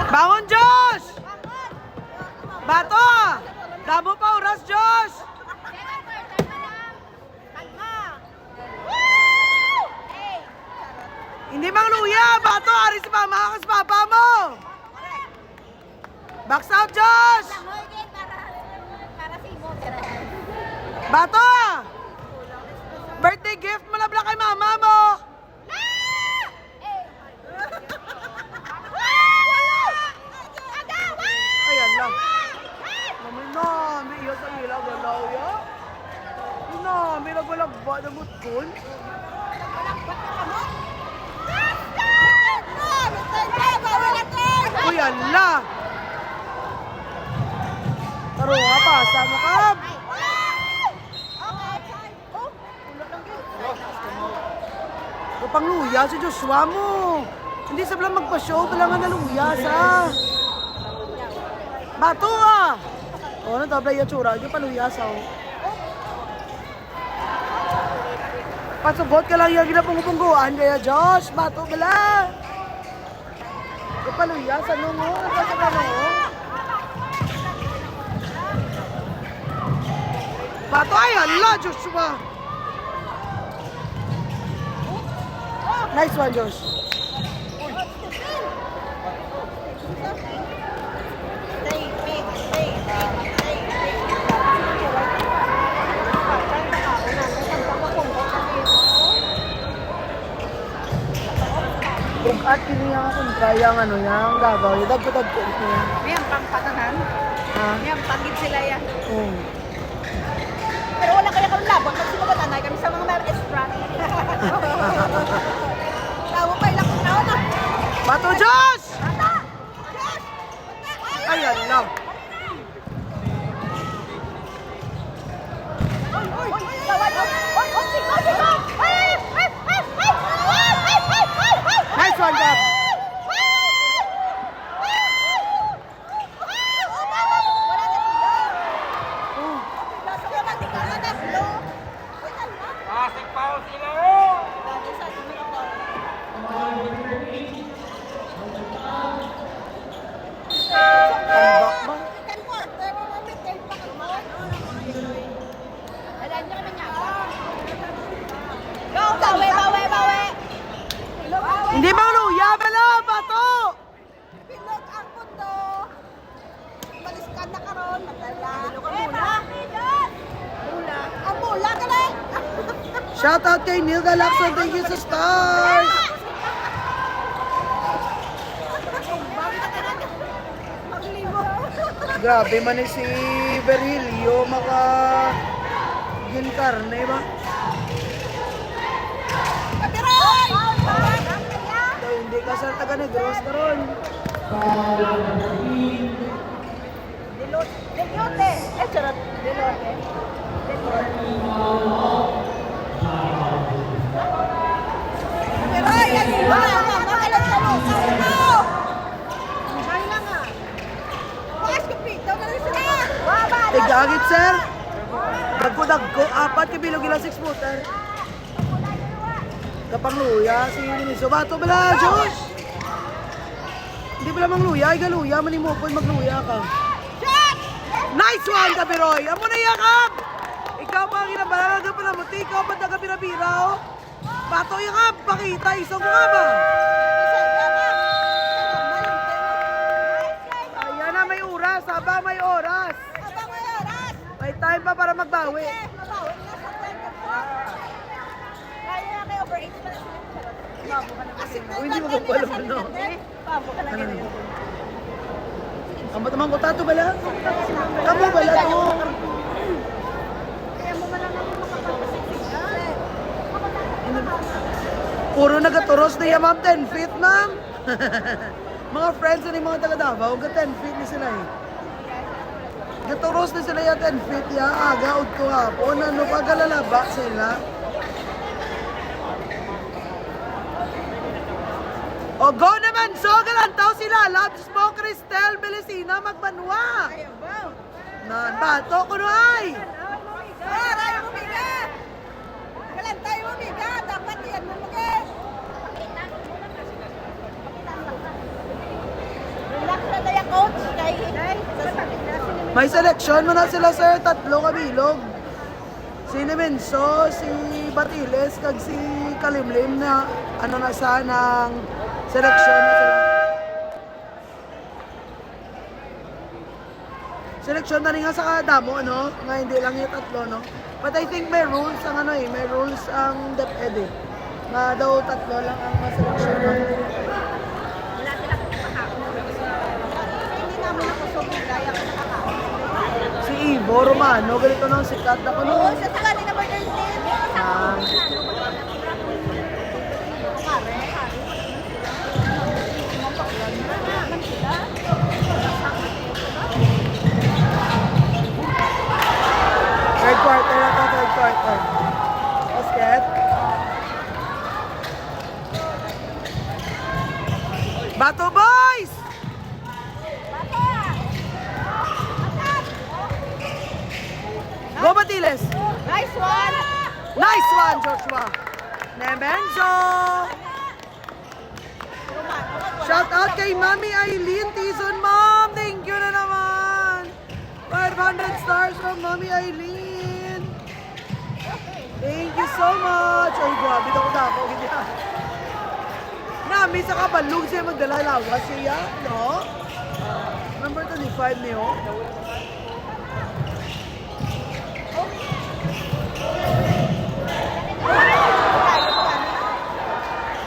Bangon, Diyos! Bato! Damo pa oras, Diyos! Hindi mang luya! Bato! Aris pa! Makakas papa mo! Box out, Diyos! Bato! Birthday gift mo na pala kay mama mo! Ayan lang. Mami na, may iya sa ilang galaw ya. Na, may nagbalagba na mutkon. Uy, ala! Taro nga pa, sama ka! Kapang luya si Joshua mo. Hindi sa lang magpa-show, pala nga naluya sa. Bato ah! O, ano tabla yung tsura? Hindi pa luya sa. Pasugot ka lang yung ginapungupungguan kaya Josh, bato pala. Hindi pa luya sa nungo. Nagpasok na nungo. Bato ay hala, Joshua. Nice one, Josh. Kung at kiniyang akong kaya ang ano niya, ang gagaw, yung dagko-dagko niya. Yan, pangpatanan. Ha? Yan, pangit sila yan. Oo. Pero wala kaya kami labang kasi magatanay kami sa mga restaurant. Tawo pa ilang taon na. Bato, Josh! Bata! Yes! Ayan lang. Oy! Gawad mo! Oy! Siko! Siko! Nice one, Gab. Hindi magluya, bala, bato! Pilot ang mundo. Baliskan na karon, madala. Mula. Mula. Ang mula ka na. Shout out kay Neil Galacson, thank you sa stars! Maglimo. Grabe man ni si Berhilio, maka... Ginkarne ba? Kapiroy! Daw, hindi ka sa taga Negros karon. Delote. Charot. Delote. Kapiroy! Makalat ka mo! Ay lang ah. Bukas kapito na rin sila. Baba! Tigagit, sir. Dagko, apat kabilog ilang 6 footer. Kapangluya, si Liniso. Bato bala, Josh! Hindi pala mangluya, igaluya, manimupon magluya ka. Nice one, Kapiroy! Amo na yakap! Ikaw pa ang inabalaga pala mo, ikaw pa taga pinabira, oh. Bato yakap, pakita, isang mo nga ba? Ayan na, may oras, haba may oras. May time pa para magbawi. Hindi mo magpalam ano. Ang batamang ko tato bala? Kamu bala to? Puro nagaturos na yan, ma'am. 10 feet, ma'am. Mga friends na yung mga taga Davao, 10 feet na sila eh. Gaturos na sila yung 10 feet ya, aga, ud ko hapon. Ano pa galalaba sila? O go naman, so galantaw sila. Labs mo, Cristel, Belicina, magbanwa. Nan, bato ko no ay. Rayo mo bigat! Kalantay mo bigat! Dapat yan mo mag-es! Relax na tayo, coach. May selection mo na sila, sir. 3 kabilog. Si Nemenso, si Batiles, kag si Kalimlim na ano na sa ng selection na sila. Selection na rin nga sa kadamo, no? Nga hindi lang yung 3, no? But I think may rules ang ano eh, may rules ang DepEd eh. Nga daw 3 lang ang maselection. Wala sila kumakaon. Hindi namin ako sobrang gaya ko nakakaon. Si Ivo Romano, ganito nang sikat ako no. Oo, sa saka din naman yung team. Third quarter na to, third quarter. Basket. Bato boys! Go Batiles! Nice one! Nice one, Joshua! Nemenzo! Shout out kay Mami Aileen Tizon, Mom! Thank you na naman! 500 stars from Mami Aileen! Thank you so much! Ay, grabe ako dako. Nami sa kabalog siya magdala lawas siya, no? Number 25 niyo.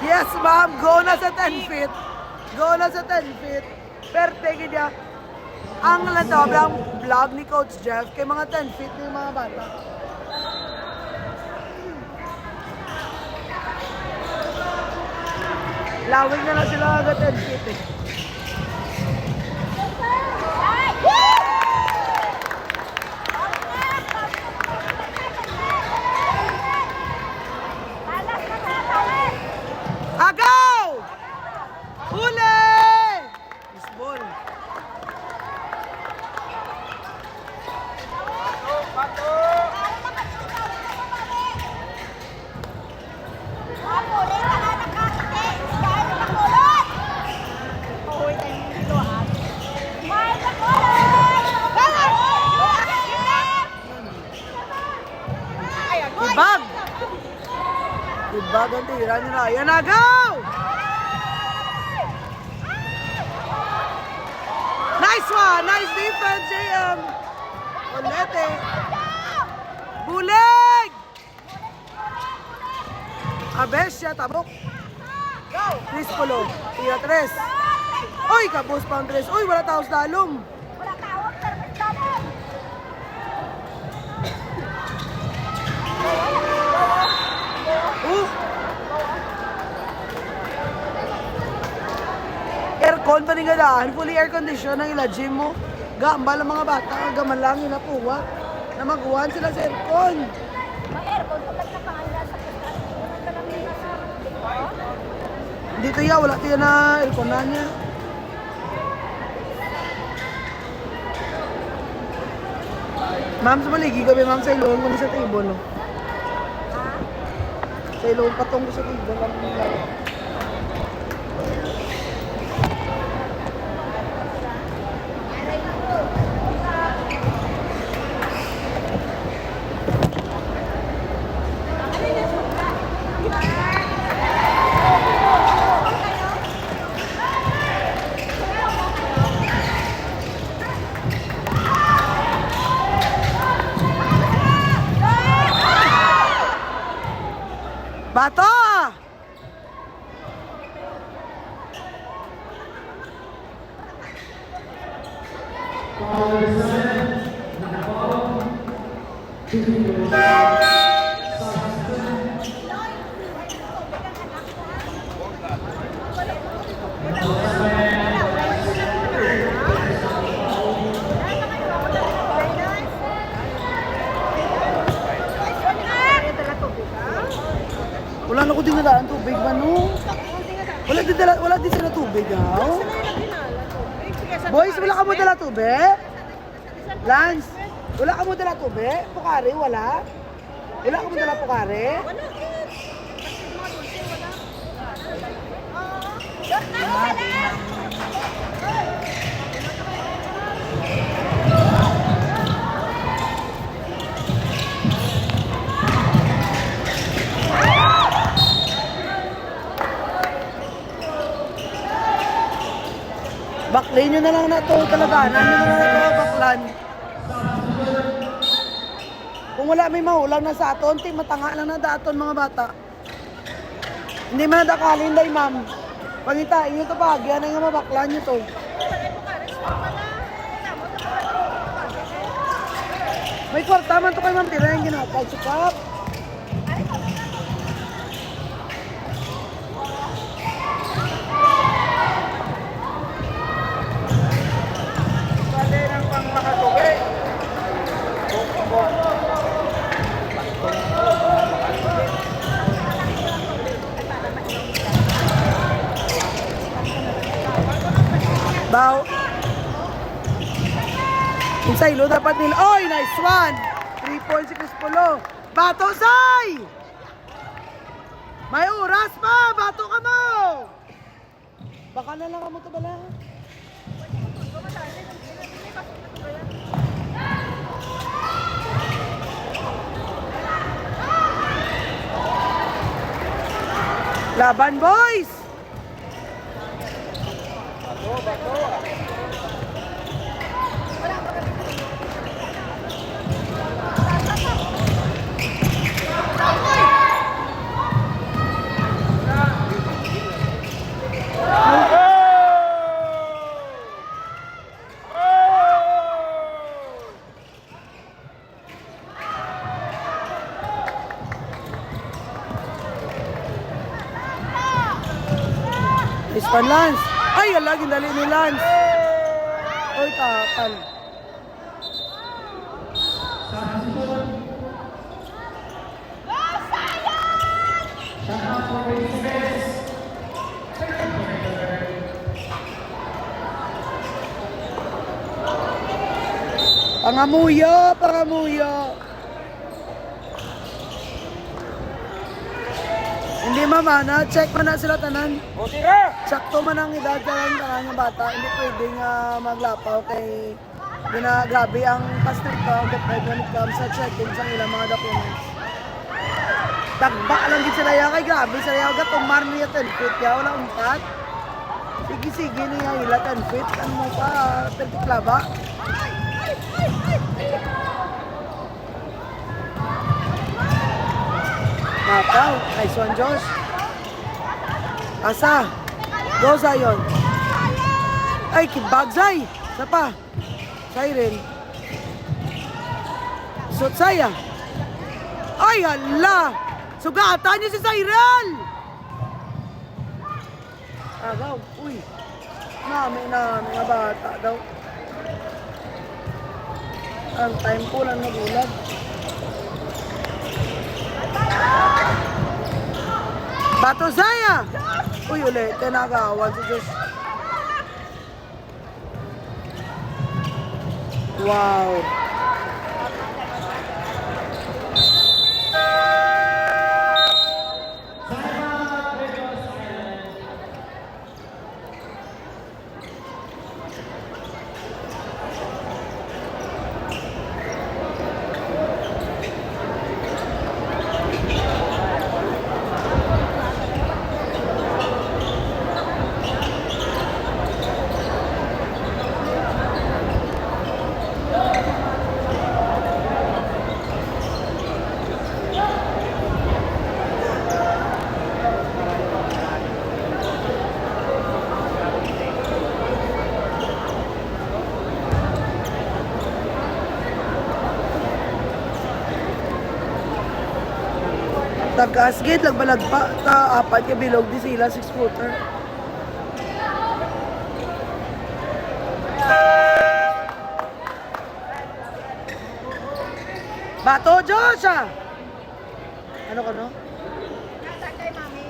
Yes, ma'am. Go na sa 10 feet. Go na sa 10 feet. Perfect niya. Ang lantablang vlog ni Coach Jeff kay mga 10 feet yung mga bata. Lawig na lang sila agad 10 feet eh. Agaw! Huli! Miss ball. Ibag! Ibag ang tira niya na. Ayan, agaw! Nice one! Nice defense, JM! Olete! Bulig! Abesya, tabok. Chris Polo. Tira tres. Uy, kabos pa ang tres. Uy, wala tao sa dalong. Wala tawag, pero may tawag. Aircon pa rin gadaan. Fully air condition ang ila gym mo. Gambal ang mga bata. Gaman lang ila puwa. Na maguhan sila sa aircon. May aircon, kapag na pangalan sa pagkakas. Ano lang nila sa Dito ya, wala tiya na aircon na niya. Ma'am, sa maligi kami, ma'am, sa ilong ko sa table, no? Sa ilong patong ko sa table lang nila. Bato! Wala na ko din nadaan tubig, Manu. Wala din sila tubig, ha? Boys, wala ka mo dala tubig? Lance, wala ka mo dala tubig? Pukari, wala? Wala ka mo dala pukari? Baklin nyo na lang na to talaga. Nyo na lang na to, baklan. Kung wala may mahulang na sa aton, matanga lang na daton mga bata. Hindi man nadakalin day, ma'am. Pangitain nyo to bagya na yung mabaklan nyo to. May kwarta man to kay ma'am, tira yung ginatag. Sukap. Bow. Insaylo dapat nila. Oy, nice one. 3 points si Chris Polo. Bato, Say! May oras pa. Bato ka mo. Baka na lang mo ito bala. Laban, boys! Ispan Lance. Ay, lagi dali ni Lance. Oy, kapal. Pangamuyo, pangamuyo. Hindi mama, na-check man na sila tanan. O, tira! Sakto man ang edad tanan ng bata. Hindi pwedeng maglapaw kay grabe ang pastricto when it comes sa checking sa ilang mga documents. Tagba lang din sila kay grabe sila yung gatong marmi at elpit ya, wala umpat. Sige niya hilatan fit. Ano mo pa? Pertiklaba? Mapaw. Nice one, Josh. Asa? Go, Zion. Ay, kibagsay. Isa pa. Siren. Sotsaya. Ay, hala. Sugatan niyo si Cyril. Agaw. Uy. Nami nga bata daw. Ang time ko lang nagulag. Bato Zaya. Uy, ulit. Tinagawan si Diyos. Wow. Tagasgate, lagbalagpa, apat ka bilog di sila, 6-footer. Bato, Josh, ah! Ano ka, no? Nasaan kay mami?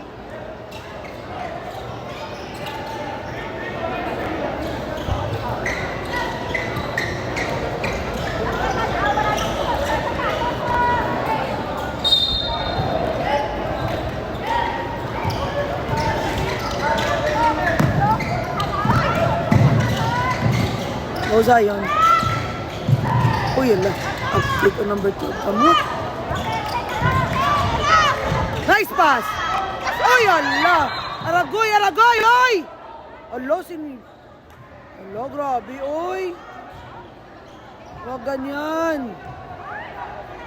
O, Zion. Uy, yun lang. Update ko number 2. Kamu. Nice pass! Uy, ala! Aragoy, aragoy, oy! Alo, Alo, grabe, oy! Huwag ganyan.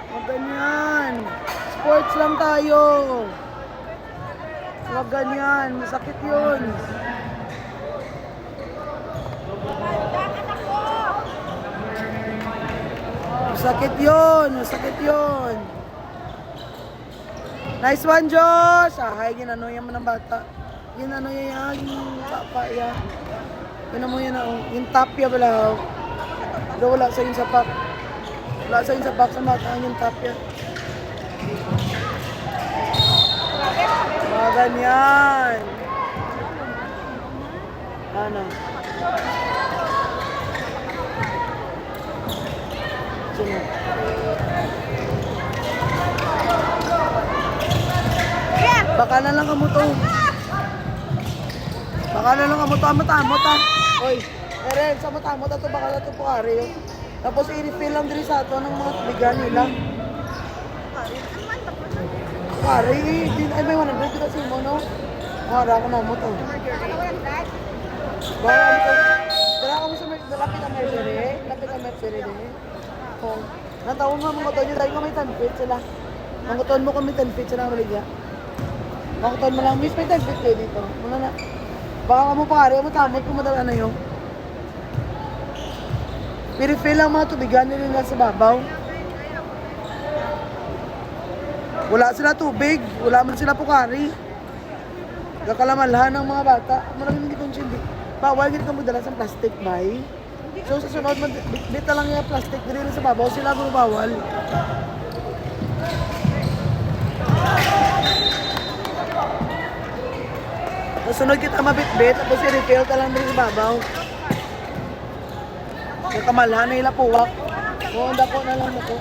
Huwag ganyan. Sports lang tayo. Huwag ganyan. Masakit yun. Masakit yun. Masakit yun. Nice one, Josh! Ay, ginano yan mo ng bata. Ginano yan, yung papa yan. Ginano yan, yung tapya pala. Pero wala sa yung sapak. Wala sa yung sapak sa bata, yung tapya. Mga ganyan. Ano? Sino? Baka na lang kamuto. Baka na lang kamuto. Amot-amot ah. Oy, Eren, sa amot-amot ato baka na ito pukari yun. Tapos i-refill lang din sa ato ng mga bigan nila. Pukari, ay may 100 kita si mo, no? Mara ako mamot oh. Baka ako, dala kami sa lapit ang Mercery. Lapit ang Mercery din eh. Kung natawag mo mga doon yun, dahil kami 10 feet sila. Mangutuan mo kami 10 feet sila ang maligya. Mangutuan mo lang, miss may 10 feet kayo dito. Muna na. Baka ka mo pare, matamot kung madala na yun. I-refill lang mga tubigan nila sa babaw. Wala sila tubig, wala man sila pukari. Kakalamalhan ng mga bata. Maraming hindi konsindi. Bawal gini ka mo dala sa plastic, bay. So sa sunod, bita lang yung plastic dili sa babaw, sila mo bawal. Sa sunod kita mabitbit, tapos i-refill ka lang dili sa babaw. Kamalhan na ila puwak. O, dako na lang ako.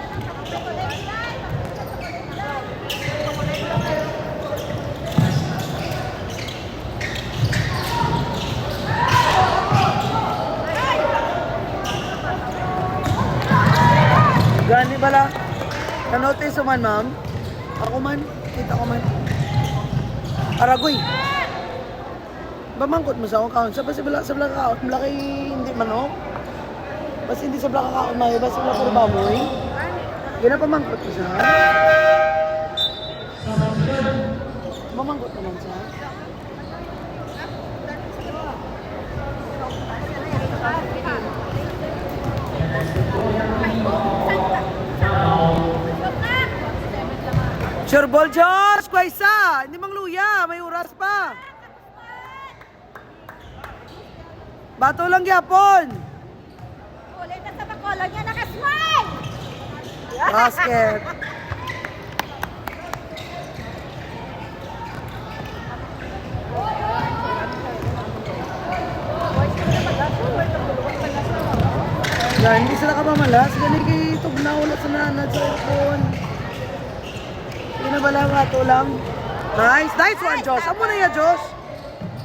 Gani bala. Nanotice man, ma'am? Ako man. Kita ko man. Aragoy. Bamangkot mo sa akong kaon. Sa bala kaon, malaki hindi manok. Basta hindi sa bala kaon mayo, basta bala puro baboy. Gina pamangkot mo sa. Bamangkot naman sa. Sure ball, Josh! Kwaisa! Hindi mang luya, may oras pa. Bato lang yapon. Ulit na sa bakolon niya, nakasmile! Basket. Yan, hindi sila kapamalas. Ganun kay tugnaw ulit sa nanad sa aircon. Hindi na bala nga to lang. Nice, nice one, Josh. Amo na ya, Josh.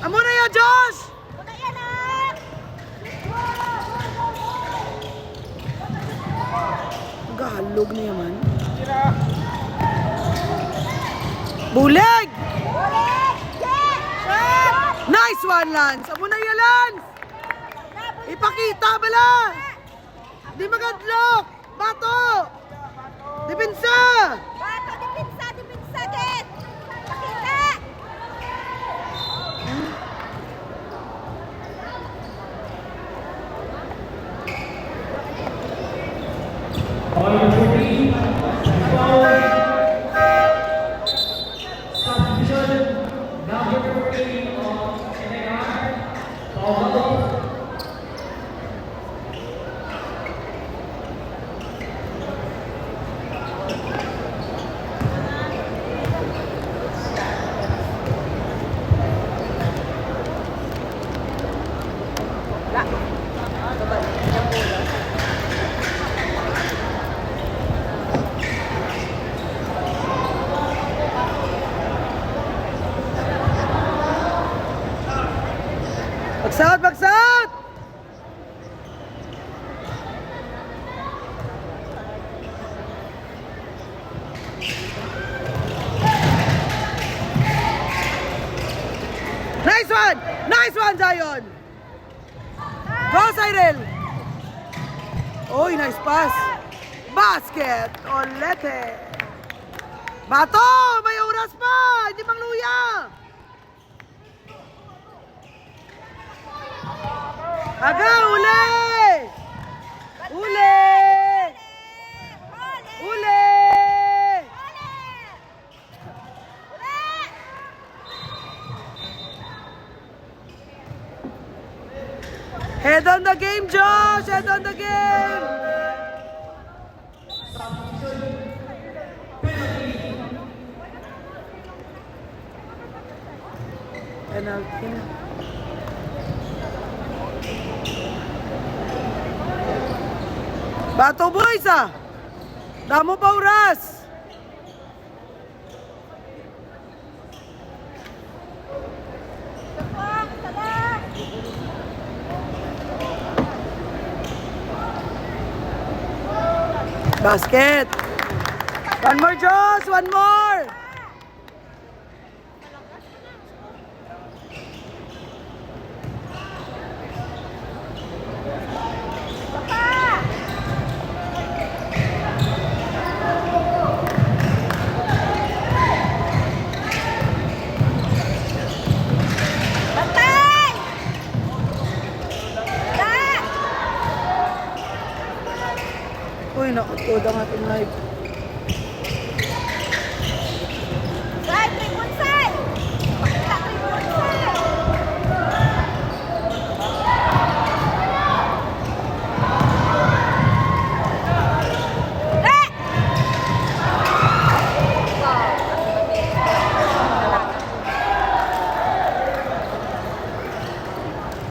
Amo na ya, Josh! Una yan ah! Gahalog niya man. Bulig! Ulit! Yes! Shot! Nice one, Lance! Amo na ya, Lance! Ipakita bala! Di magadlok! Bato! Dipinsa! Bato, dipinsa, get! Pakita! Bagsat! Bagsat! Nice one! Nice one, Zion! Go, Cyril! Oy, nice pass! Basket! Olete! Bato! May oras pa! Hindi pang luya! Aga, uli! Uli! Uli! Head on the game, Josh! Head on the game! Penalty na. Bato boys ah! Damo pa oras! Basket! One more, Josh! One more! Uy, nakutod ang ating live.